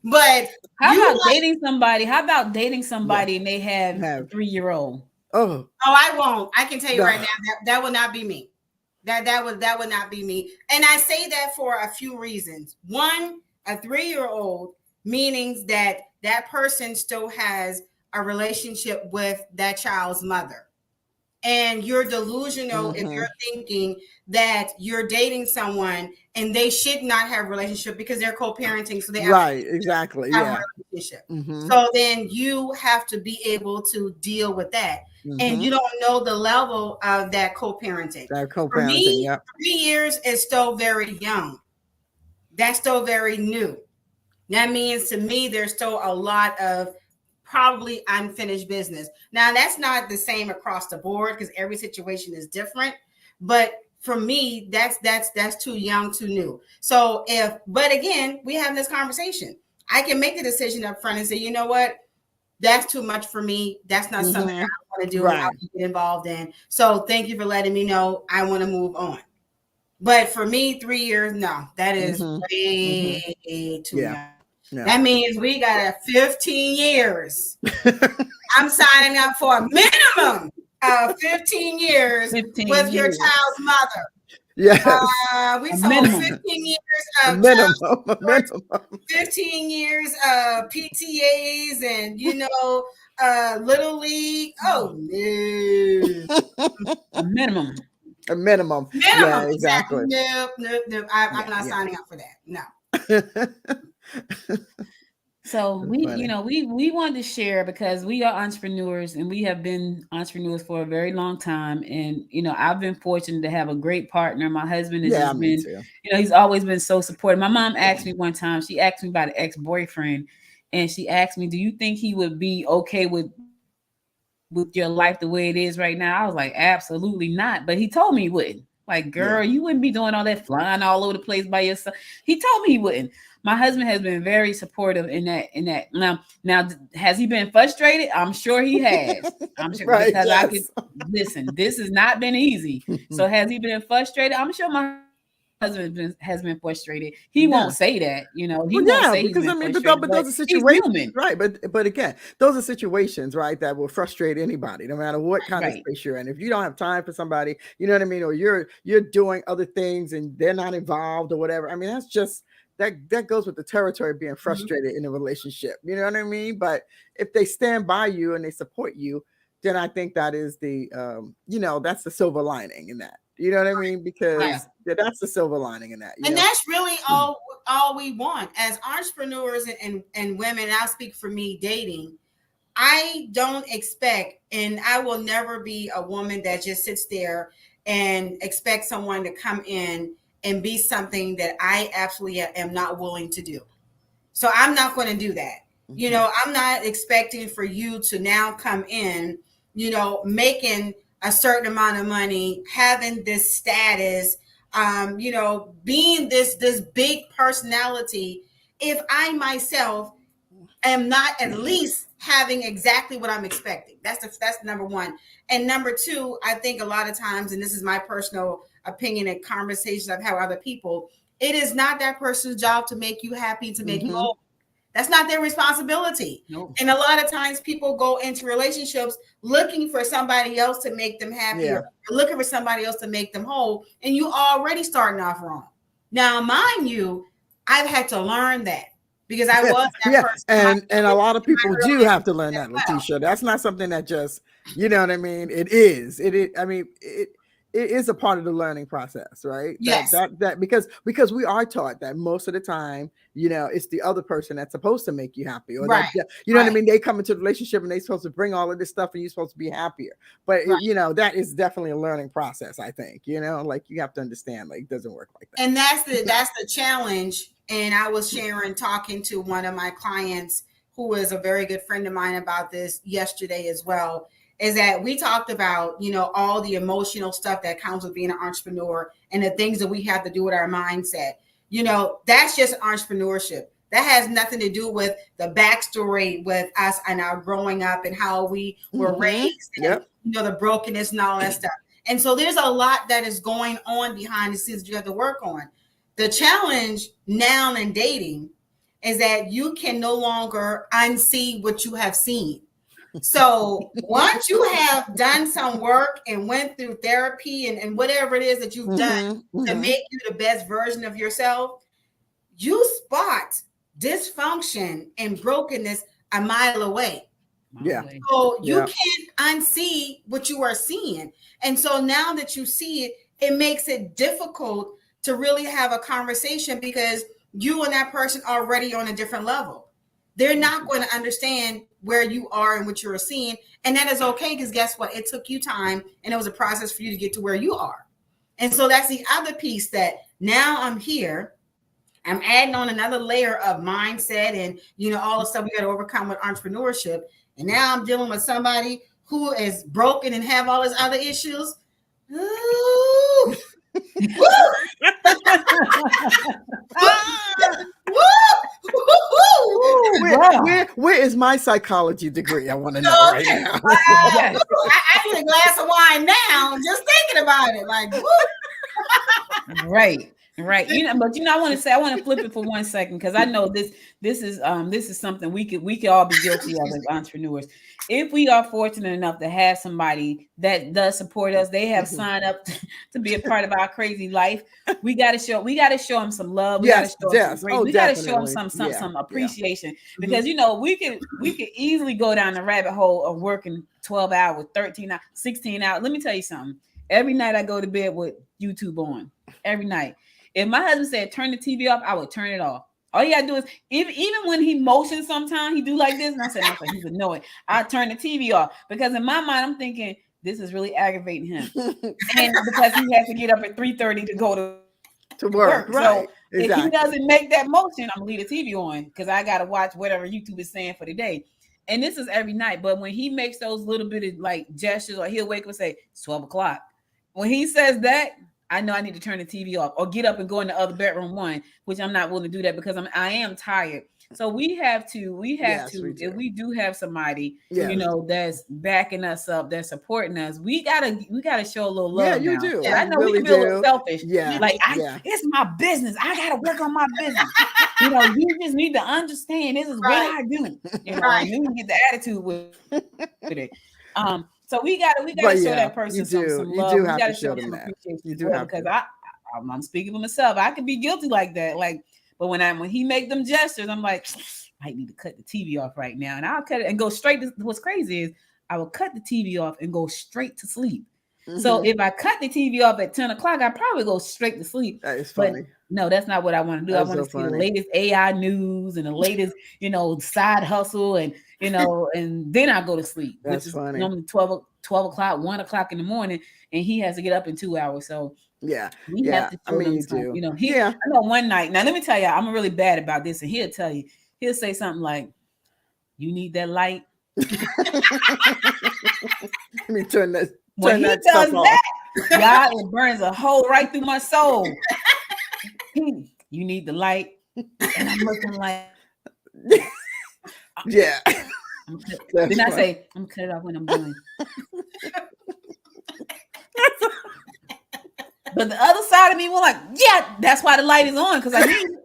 But how about dating somebody and they have a 3-year-old? Oh, I won't. I can tell you right now that would not be me. That would not be me. And I say that for a few reasons. One, a 3-year-old, meaning that person still has a relationship with that child's mother. And you're delusional if you're thinking that you're dating someone and they should not have a relationship because they're co-parenting. So they exactly. Have a relationship. So then you have to be able to deal with that. And you don't know the level of that co-parenting. For me, 3 years is still very young. That's still very new. That means to me, there's still a lot of probably unfinished business. Now, that's not the same across the board because every situation is different. But for me, that's too young, too new. So but again, we have this conversation. I can make the decision up front and say, you know what? That's too much for me. That's not something I want to do. Right. I want to get involved in. So thank you for letting me know. I want to move on. But for me, 3 years, no, that is way too young. Yeah. That means we got 15 years. I'm signing up for a minimum of 15 years with your child's mother. Yes. We sold 15 years of minimum. 15 years of PTAs and Little League. Oh no. A minimum. Yeah, exactly. Nope. I'm not signing up for that. No. So we wanted to share because we are entrepreneurs and we have been entrepreneurs for a very long time. And, I've been fortunate to have a great partner. My husband has just been, he's always been so supportive. My mom asked me one time, she asked me about an ex-boyfriend and she asked me, do you think he would be okay with your life the way it is right now? I was like, absolutely not. But he told me he wouldn't. Like, girl, you wouldn't be doing all that flying all over the place by yourself. He told me he wouldn't. My husband has been very supportive in that. Now, has he been frustrated? I'm sure he has. I'm sure because I could listen. This has not been easy. So has he been frustrated? I'm sure my husband has been frustrated. He won't say that, He won't say because he's been but those are situations, right? But again, those are situations, right, that will frustrate anybody, no matter what kind of space you're in. If you don't have time for somebody, you know what I mean, or you're doing other things and they're not involved or whatever. I mean, that's just that goes with the territory of being frustrated in a relationship. You know what I mean? But if they stand by you and they support you, then I think that is the that's the silver lining in that. You know what I mean? Because that's the silver lining in that. And that's really all we want as entrepreneurs and women. And I'll speak for me dating. I don't expect, and I will never be a woman that just sits there and expects someone to come in and be something that I absolutely am not willing to do. So I'm not going to do that. I'm not expecting for you to now come in, making a certain amount of money, having this status, being this big personality, if I myself am not at least having exactly what I'm expecting. That's number one. And number two, I think a lot of times, and this is my personal opinion and conversations I've had with other people, it is not that person's job to make you happy, to make you whole. That's not their responsibility. Nope. And a lot of times people go into relationships looking for somebody else to make them happy, or looking for somebody else to make them whole. And you already starting off wrong. Now, mind you, I've had to learn that because I was that person. And a lot of people do have to learn that, Letitia. That's not something that just, you know what I mean? It is. It is a part of the learning process, right? Yes. That because we are taught that most of the time, it's the other person that's supposed to make you happy, or that, you know what I mean? They come into the relationship and they're supposed to bring all of this stuff and you're supposed to be happier. But that is definitely a learning process, I think, like you have to understand, like, it doesn't work like that. And that's the challenge. And I was talking to one of my clients who is a very good friend of mine about this yesterday as well. Is that we talked about, all the emotional stuff that comes with being an entrepreneur and the things that we have to do with our mindset. That's just entrepreneurship. That has nothing to do with the backstory with us and our growing up and how we were raised, and, the brokenness and all that stuff. And so there's a lot that is going on behind the scenes that you have to work on. The challenge now in dating is that you can no longer unsee what you have seen. So once you have done some work and went through therapy and whatever it is that you've done to make you the best version of yourself, you spot dysfunction and brokenness a mile away. Yeah. So you can't unsee what you are seeing. And so now that you see it, it makes it difficult to really have a conversation because you and that person are already on a different level. They're not going to understand where you are and what you're seeing. And that is okay, because guess what? It took you time and it was a process for you to get to where you are. And so that's the other piece, that now I'm here. I'm adding on another layer of mindset and, all the stuff we got to overcome with entrepreneurship. And now I'm dealing with somebody who is broken and have all his other issues. Ooh. Where is my psychology degree? I want to know right now. I need a glass of wine now, just thinking about it. Like, right. But I want to flip it for 1 second, because I know this is something we could all be guilty of as entrepreneurs. If we are fortunate enough to have somebody that does support us, they have signed up to be a part of our crazy life. We got to show them some love. We got to show them some grace. We got to show them some appreciation, because we could easily go down the rabbit hole of working 12 hours, 13 hours, 16 hours. Let me tell you something. Every night I go to bed with YouTube on. Every night. If my husband said turn the TV off, I would turn it off. All you gotta do is, even when he motions, sometimes he do like this, and I said, no, he's annoying. I turn the TV off, because in my mind I'm thinking this is really aggravating him, and because he has to get up at 3:30 to go to work. Right. So if he doesn't make that motion, I'm gonna leave the TV on, because I gotta watch whatever YouTube is saying for the day. And this is every night. But when he makes those little bit of like gestures, or he'll wake up and say it's 12 o'clock. When he says that, I know I need to turn the TV off or get up and go in the other bedroom one, which I'm not willing to do that, because I am tired. So we have to, if we do have somebody, that's backing us up, that's supporting us, we gotta show a little love. Yeah, you do. I know really we can be a little selfish. Yeah. Like it's my business. I gotta work on my business. You just need to understand this is what I do. And you get the attitude with it. So we gotta show that person some love. You gotta show them that. You do have to. Because I'm speaking for myself. I could be guilty like that. But when he make them gestures, I'm like, I need to cut the TV off right now, and I'll cut it and go straight to. What's crazy is I will cut the TV off and go straight to sleep. Mm-hmm. So if I cut the TV off at 10 o'clock, I probably go straight to sleep. That is funny. But no, that's not what I want to do. That's I want to see the latest AI news and the latest, side hustle, and and then I go to sleep. That's which is funny. Normally 12 o'clock, 1 o'clock in the morning, and he has to get up in 2 hours. So we have to show them time. I know one night. Now let me tell you, I'm really bad about this, and he'll say something like, "You need that light." Let me turn that. When he does that, y'all, it burns a hole right through my soul. You need the light, and I'm looking like, yeah. Then I say, I'm gonna cut it off when I'm done. But the other side of me was like, yeah, that's why the light is on, because I need it.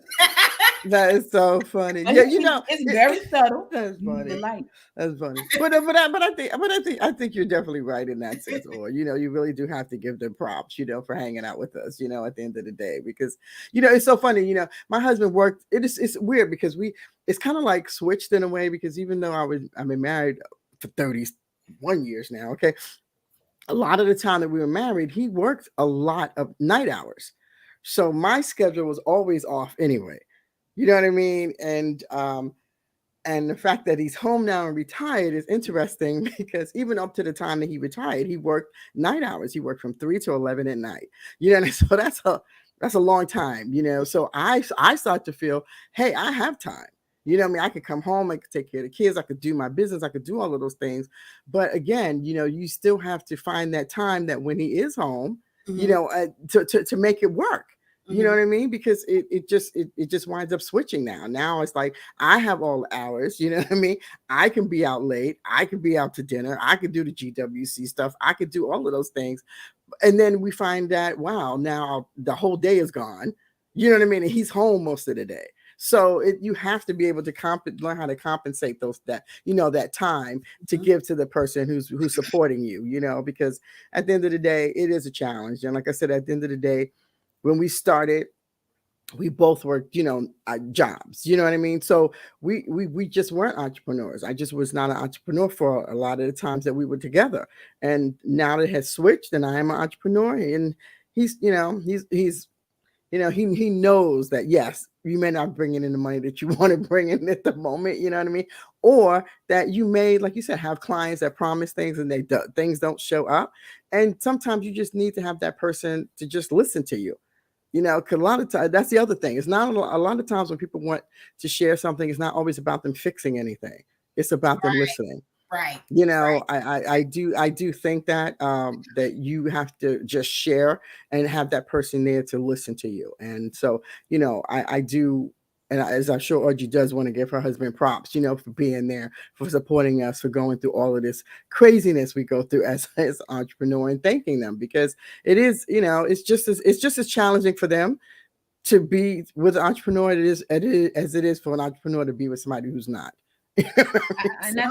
That is so funny. But it's very subtle. That's funny. The light. That's funny. But I think you're definitely right in that sense. Or you really do have to give them props, for hanging out with us, at the end of the day, because it's so funny. My husband worked. It's weird because it's kind of like switched in a way, because even though I've been married for 31 years now. Okay. A lot of the time that we were married, he worked a lot of night hours. So my schedule was always off anyway. You know what I mean? And the fact that he's home now and retired is interesting, because even up to the time that he retired, he worked night hours. He worked from 3 to 11 at night. So that's a long time, So I start to feel, hey, I have time. I could come home, I could take care of the kids, I could do my business, I could do all of those things. But again, you still have to find that time that when he is home, to make it work. You know what I mean? Because it just winds up switching now. Now it's like I have all the hours, you know what I mean? I can be out late, I can be out to dinner, I could do the GWC stuff, I could do all of those things. And then we find that, wow, now the whole day is gone. You know what I mean? And he's home most of the day. So you have to be able to learn how to compensate that time to give to the person who's supporting you, because at the end of the day, it is a challenge. And like I said, at the end of the day, when we started, we both worked, jobs, you know what I mean? So we just weren't entrepreneurs. I just was not an entrepreneur for a lot of the times that we were together. And now that it has switched and I am an entrepreneur, and he knows that, yes, you may not bring in the money that you want to bring in at the moment, you know what I mean? Or that you may, like you said, have clients that promise things and things don't show up. And sometimes you just need to have that person to just listen to you. Because a lot of times, that's the other thing. It's not a lot of times when people want to share something, it's not always about them fixing anything. It's about them listening. Right. I do think that that you have to just share and have that person there to listen to you. And so, I do. And as I'm sure Audrey does want to give her husband props, for being there, for supporting us, for going through all of this craziness we go through as entrepreneur, and thanking them, because it is, it's just as challenging for them to be with an entrepreneur as it is for an entrepreneur to be with somebody who's not. I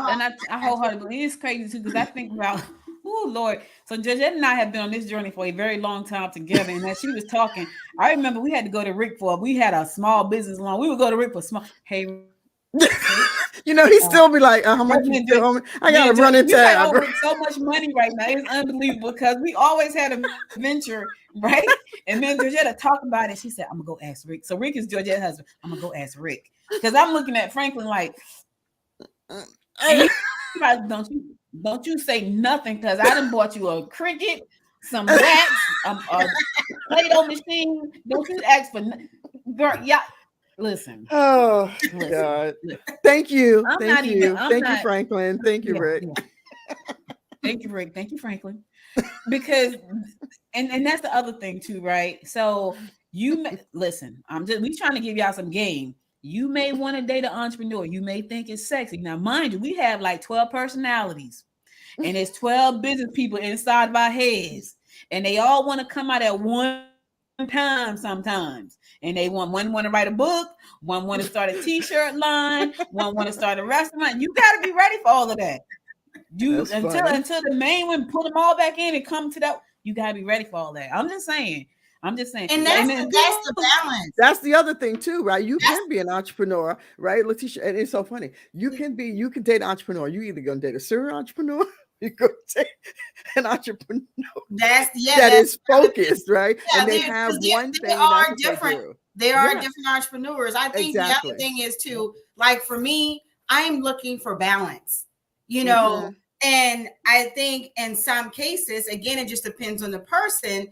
wholeheartedly believe it's crazy too, because I think about, oh Lord. So Georgette and I have been on this journey for a very long time together. And as she was talking, I remember we had to go to Rick we had a small business loan. We would go to Rick for small. Hey, he still be like, how much you still, I gotta run into so much money right now. It's unbelievable, because we always had a venture, right? And then Georgette talk about it. She said, I'm gonna go ask Rick. So Rick is Georgette's husband. I'm gonna go ask Rick, because I'm looking at Franklin like, don't you say nothing, because I done bought you a Cricut, some wax, a Play-Doh machine. Don't you ask for girl, yeah. Listen. Oh God. Thank you. Thank you, Franklin. Thank you, Rick. Yeah. Thank you, Rick. Thank you, Franklin. Because and that's the other thing too, right? So listen, we trying to give y'all some game. You may want to date an entrepreneur. You may think it's sexy. Now, mind you, we have like 12 personalities, and it's 12 business people inside of our heads, and they all want to come out at one time sometimes. And they one want to write a book, one want to start a t-shirt line, one want to start a restaurant. You got to be ready for all of that. Until the main one put them all back in and come to that. You got to be ready for all that. I'm just saying. And that's the balance. That's the other thing too, right? You can be an entrepreneur, right, Letitia? And it's so funny. You can date an entrepreneur. You either gonna date a serial entrepreneur, you go date an entrepreneur that is focused, right? Yeah, and they have one thing. They are different. They are different entrepreneurs. I think the other thing is too, like for me, I'm looking for balance, and I think in some cases, again, it just depends on the person.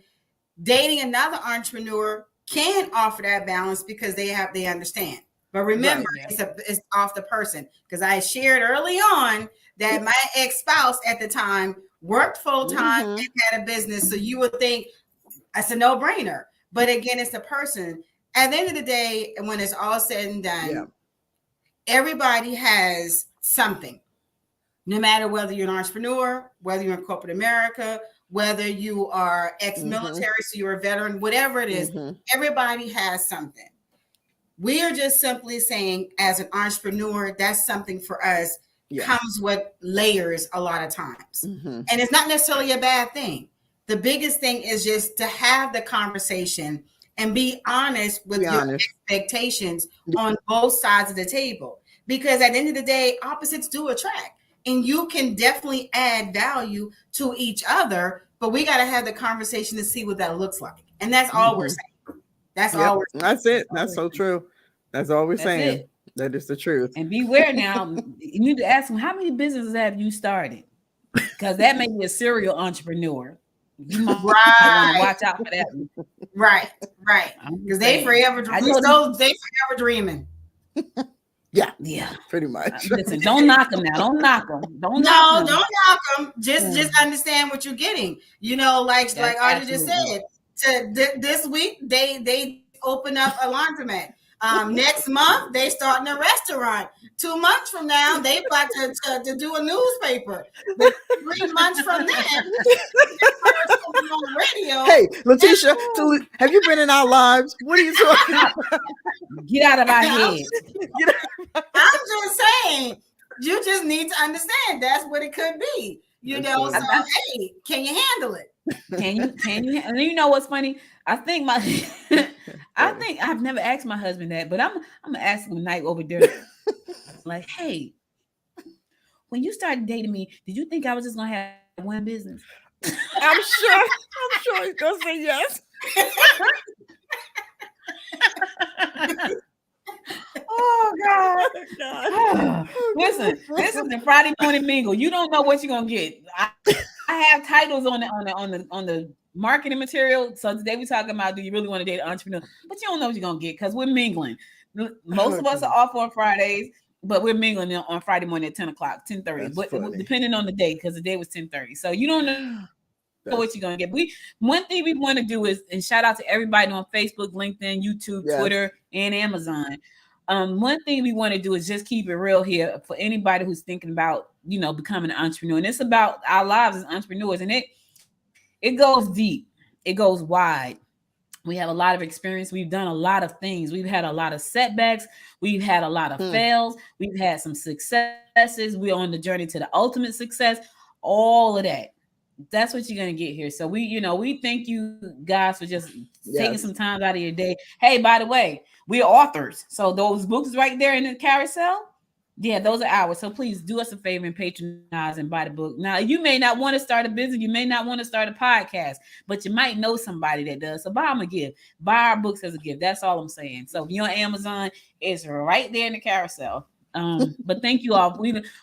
Dating another entrepreneur can offer that balance because they understand. But remember, it's off the person, because I shared early on that my ex-spouse at the time worked full-time and had a business. So you would think it's a no-brainer. But again, it's the person. At the end of the day, when it's all said and done, everybody has something. No matter whether you're an entrepreneur, whether you're in corporate America, whether you are ex-military, so you're a veteran, whatever it is, everybody has something. We are just simply saying, as an entrepreneur, that's something for us, comes with layers a lot of times. And it's not necessarily a bad thing. The biggest thing is just to have the conversation and be honest with your expectations on both sides of the table. Because at the end of the day, opposites do attract. And you can definitely add value to each other, but we got to have the conversation to see what that looks like. And that's all we're saying. That's all we're saying. That's it. That's so true. That's all we're saying. That is the truth. And beware now. You need to ask them, how many businesses have you started? Because that may be a serial entrepreneur. You might want to watch out for that one. Right. Because they forever dreaming. Yeah, pretty much. Listen, don't knock them now. Don't knock them. Don't knock them. Just understand what you're getting. Like Audrey just said. This week they open up a laundromat. Next month, they starting a restaurant. 2 months from now, they about to do a newspaper. But 3 months from then, on the radio. Hey, Letitia, have you been in our lives? What are you talking about? Get out of our heads. I'm just saying, you just need to understand that's what it could be. You know, so hey, can you handle it? Can you? And you know what's funny? I think I've never asked my husband that, but I'm gonna ask him tonight over dinner. Like, hey, when you started dating me, did you think I was just gonna have one business? I'm sure he's gonna say yes. Oh God. Listen, this is the Friday morning mingle. You don't know what you're gonna get. I have titles on the marketing material. So today we're talking about, do you really want to date an entrepreneur? But you don't know what you're gonna get because we're mingling. Most of us are off on Fridays, but we're mingling on Friday morning at 10 o'clock, 10:30. But depending on the day, because the day was 10:30. So you don't know what you're gonna get. One thing we want to do is, and shout out to everybody on Facebook, LinkedIn, YouTube, Twitter, and Amazon. One thing we want to do is just keep it real here for anybody who's thinking about, becoming an entrepreneur. And it's about our lives as entrepreneurs. And it goes deep. It goes wide. We have a lot of experience. We've done a lot of things. We've had a lot of setbacks. We've had a lot of fails. We've had some successes. We're on the journey to the ultimate success. All of that. That's what you're going to get here. So we thank you guys for just taking some time out of your day. Hey, by the way, we're authors. So those books right there in the carousel, those are ours. So please do us a favor and patronize and buy the book. Now, you may not want to start a business. You may not want to start a podcast, but you might know somebody that does. So buy them a gift. Buy our books as a gift. That's all I'm saying. So if you're on Amazon, it's right there in the carousel. But thank you all.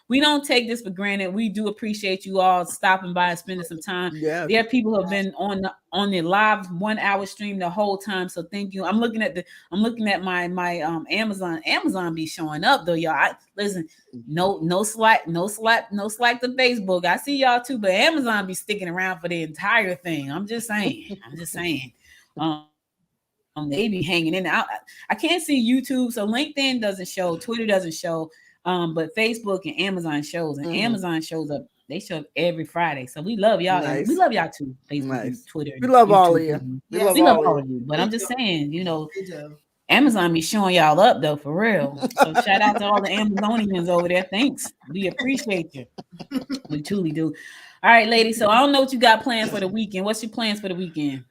We don't take this for granted. We do appreciate you all stopping by and spending some time. Yeah, there are people who have been on the live 1 hour stream the whole time. So thank you. I'm looking at my Amazon be showing up though, y'all. Listen, no slack to Facebook. I see y'all too, but Amazon be sticking around for the entire thing. I'm just saying. They be hanging in. I can't see YouTube, so LinkedIn doesn't show, Twitter doesn't show, but Facebook and Amazon shows, and Amazon shows up. They show up every Friday, so we love y'all. Nice. We love y'all too. Facebook, and Twitter. We love YouTube, all of you. We love all of you. But I'm just saying, Amazon be showing y'all up though, for real. So shout out to all the Amazonians over there. Thanks. We appreciate you. We truly do. All right, ladies. So I don't know what you got planned for the weekend. What's your plans for the weekend?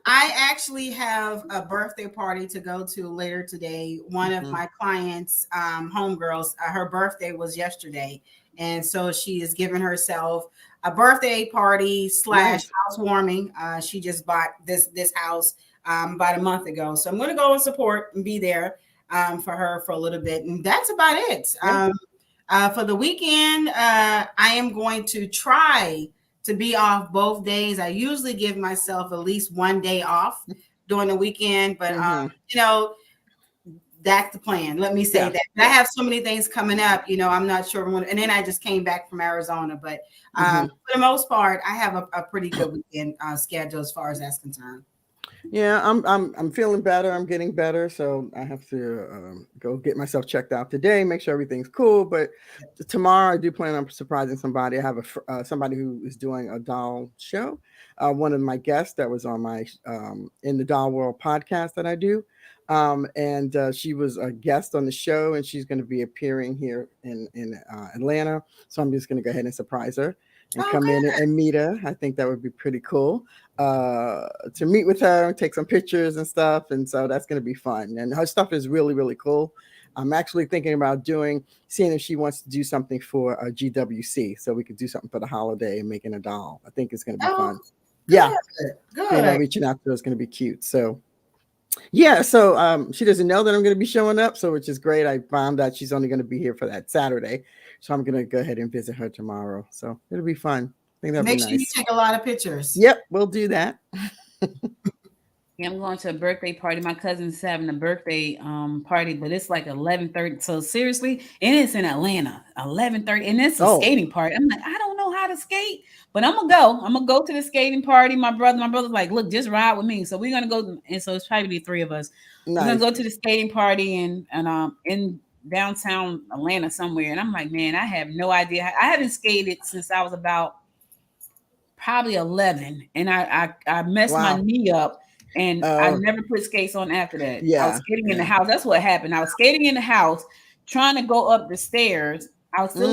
I actually have a birthday party to go to later today. One of my clients, homegirls, her birthday was yesterday. And so she is giving herself a birthday party / housewarming. She just bought this house about a month ago. So I'm going to go and support and be there for her for a little bit. And that's about it. For the weekend, I am going to try to be off both days. I usually give myself at least one day off during the weekend, but that's the plan. Let me say that. I have so many things coming up, I'm not sure when, and then I just came back from Arizona, but for the most part, I have a pretty good weekend schedule as far as that's concerned. Yeah, I'm feeling better. I'm getting better, so I have to go get myself checked out today, make sure everything's cool. But tomorrow, I do plan on surprising somebody. I have somebody who is doing a doll show. One of my guests that was on my In the Doll World podcast that I do, and she was a guest on the show, and she's going to be appearing here in Atlanta. So I'm just going to go ahead and surprise her and come in and meet her. I think that would be pretty cool to meet with her and take some pictures and stuff. And so that's going to be fun. And her stuff is really, really cool. I'm actually thinking about seeing if she wants to do something for a GWC. So we could do something for the holiday and making a doll. I think it's going to be fun. Yeah. Good. Reaching out to her is going to be cute. So yeah, so she doesn't know that I'm going to be showing up, so which is great. I found out she's only going to be here for that Saturday, so I'm going to go ahead and visit her tomorrow. So it'll be fun. I think that'll be nice. Make sure you take a lot of pictures. Yep, we'll do that. Yeah, I'm going to a birthday party. My cousin's having a birthday party, but it's like 11:30. So seriously, and it's in Atlanta, 11:30, and it's a skating party. I'm like, I don't know how to skate, but I'm gonna go to the skating party. My brother's like, look, just ride with me. So we're gonna go, and so it's probably the three of us. Nice. We're gonna go to the skating party and in downtown Atlanta somewhere. And I'm like, man, I have no idea. I haven't skated since I was about probably 11, and I messed my knee up. And I never put skates on after that. I was skating in the house. That's what happened. I was skating in the house, trying to go up the stairs. I was still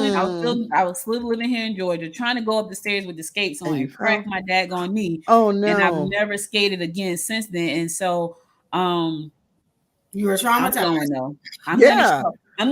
living here in Georgia, trying to go up the stairs with the skates on and cracked my daggone knee. Oh no! And I've never skated again since then. And so, you were traumatized. I'm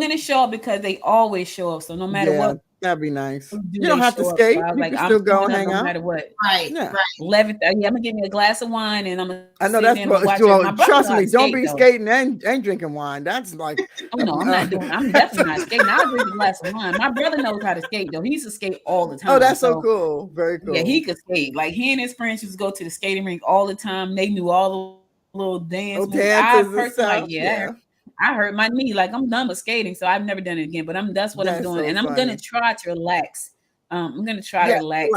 gonna show up because they always show up. So no matter what. That'd be nice. You don't have to skate. So you can still go and hang out. No matter what. Right. 11:30. I'm gonna give me a glass of wine, and I'm gonna. I know that's what. Trust me, don't be skating and drinking wine. That's like. Oh no, I'm not doing. I'm definitely not skating. I'll drink a glass of wine. My brother knows how to skate though. He used to skate all the time. Oh, that's so cool. Very cool. Yeah, he could skate. Like he and his friends used to go to the skating rink all the time. They knew all the little dances. I hurt my knee. Like I'm done with skating, so I've never done it again. But that's what I'm doing, so and I'm gonna try to relax. I'm gonna try to relax,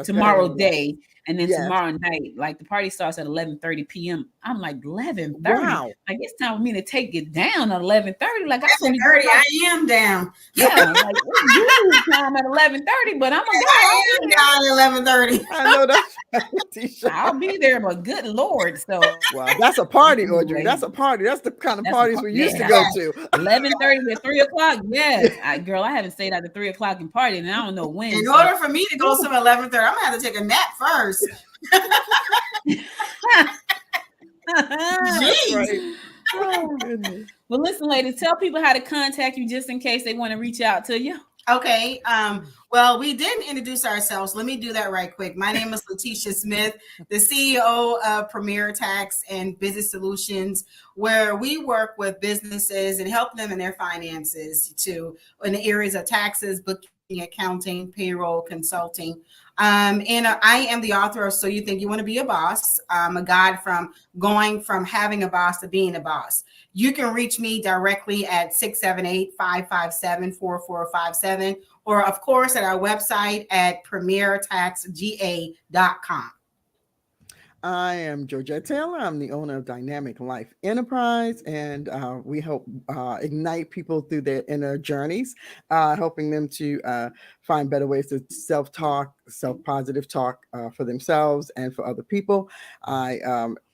tomorrow day, and then tomorrow night. Like the party starts at 11:30 p.m. I'm like 11:30. Wow. Like it's time for me to take it down at 11:30. Like 11:30, I am down. Yeah, like it's time at 11:30, but I'm gonna go down at 11:30. I know that. I'll be there, but good Lord. So wow, that's a party, Audrey. That's a party. That's the kind of parties we used to go to. 11:30 to 3:00. Yeah, girl, I haven't stayed out to 3:00 and party, and I don't know when. In order for me to go to 11:30, I'm gonna have to take a nap first. Jeez. Oh, goodness. Well, listen, ladies, tell people how to contact you just in case they want to reach out to you. Okay. Well, we didn't introduce ourselves. Let me do that right quick. My name is Letitia Smith, the CEO of Premier Tax and Business Solutions, where we work with businesses and help them in their finances in the areas of taxes, bookkeeping, accounting, payroll, consulting. And I am the author of So You Think You Want to Be a Boss, a guide from going from having a boss to being a boss. You can reach me directly at 678-557-4457, or of course at our website at premiertaxga.com. I am Georgette Taylor. I'm the owner of Dynamic Life Enterprise, and we help ignite people through their inner journeys, helping them to find better ways to self-talk, self-positive talk for themselves and for other people. I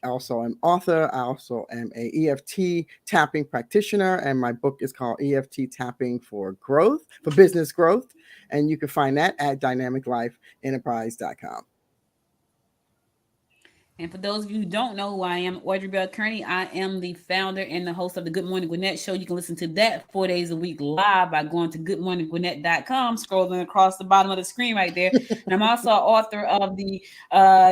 also am author. I also am a EFT tapping practitioner, and my book is called EFT Tapping for Growth, for Business Growth, and you can find that at dynamiclifeenterprise.com. And for those of you who don't know who I am, Audrey Bell Kearney, I am the founder and the host of the Good Morning Gwinnett show. You can listen to that 4 days a week live by going to goodmorninggwinnett.com, scrolling across the bottom of the screen right there. And I'm also author of the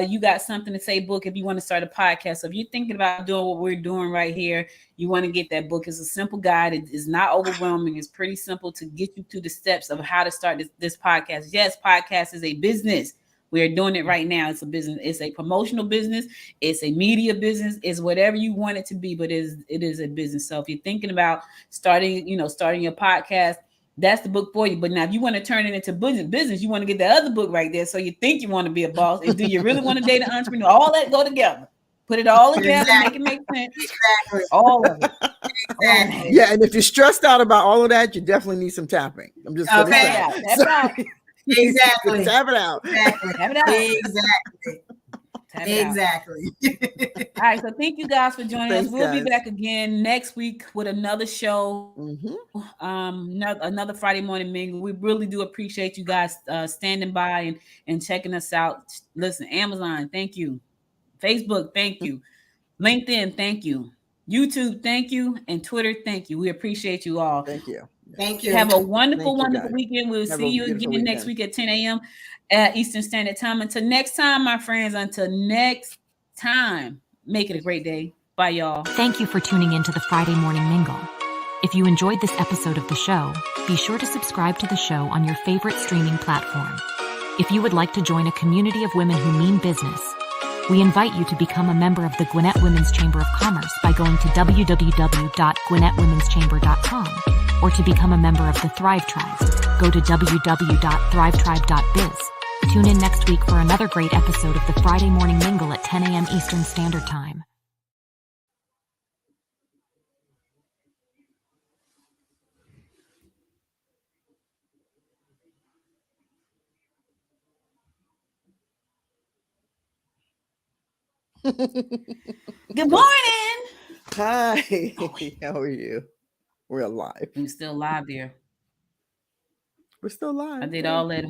You Got Something to Say book if you want to start a podcast. So if you're thinking about doing what we're doing right here, you want to get that book. It's a simple guide. It is not overwhelming. It's pretty simple to get you to the steps of how to start this podcast. Yes, podcast is a business. We are doing it right now. It's a business. It's a promotional business. It's a media business. It's whatever you want it to be, but it is a business. So if you're thinking about starting your podcast, that's the book for you. But now if you want to turn it into business, you want to get that other book right there. So you think you want to be a boss. And do you really want to date an entrepreneur? All that go together. Put it all together, make it make sense. Exactly. All of it. Exactly. Yeah, and if you're stressed out about all of that, you definitely need some tapping. I'm just going to say. Yeah, that's right. Exactly. Tap it out. Exactly. Tap it out. Exactly. All right. So thank you guys for joining us. We'll be back again next week with another show. Another Friday morning mingle. We really do appreciate you guys standing by and checking us out. Listen, Amazon, thank you. Facebook, thank you. LinkedIn, thank you. YouTube, thank you. And Twitter, thank you. We appreciate you all. Thank you. Thank you. Have a wonderful weekend. We'll see you again next week at 10 a.m. Eastern Standard Time. Until next time, my friends, make it a great day. Bye, y'all. Thank you for tuning in to the Friday Morning Mingle. If you enjoyed this episode of the show, be sure to subscribe to the show on your favorite streaming platform. If you would like to join a community of women who mean business, we invite you to become a member of the Gwinnett Women's Chamber of Commerce by going to www.gwinnettwomenschamber.com or to become a member of the Thrive Tribe. go to www.thrivetribe.biz. Tune in next week for another great episode of the Friday Morning Mingle at 10 a.m. Eastern Standard Time. Good morning. Hi. How are you? We're alive. We're still live there. We're still live. I did all that.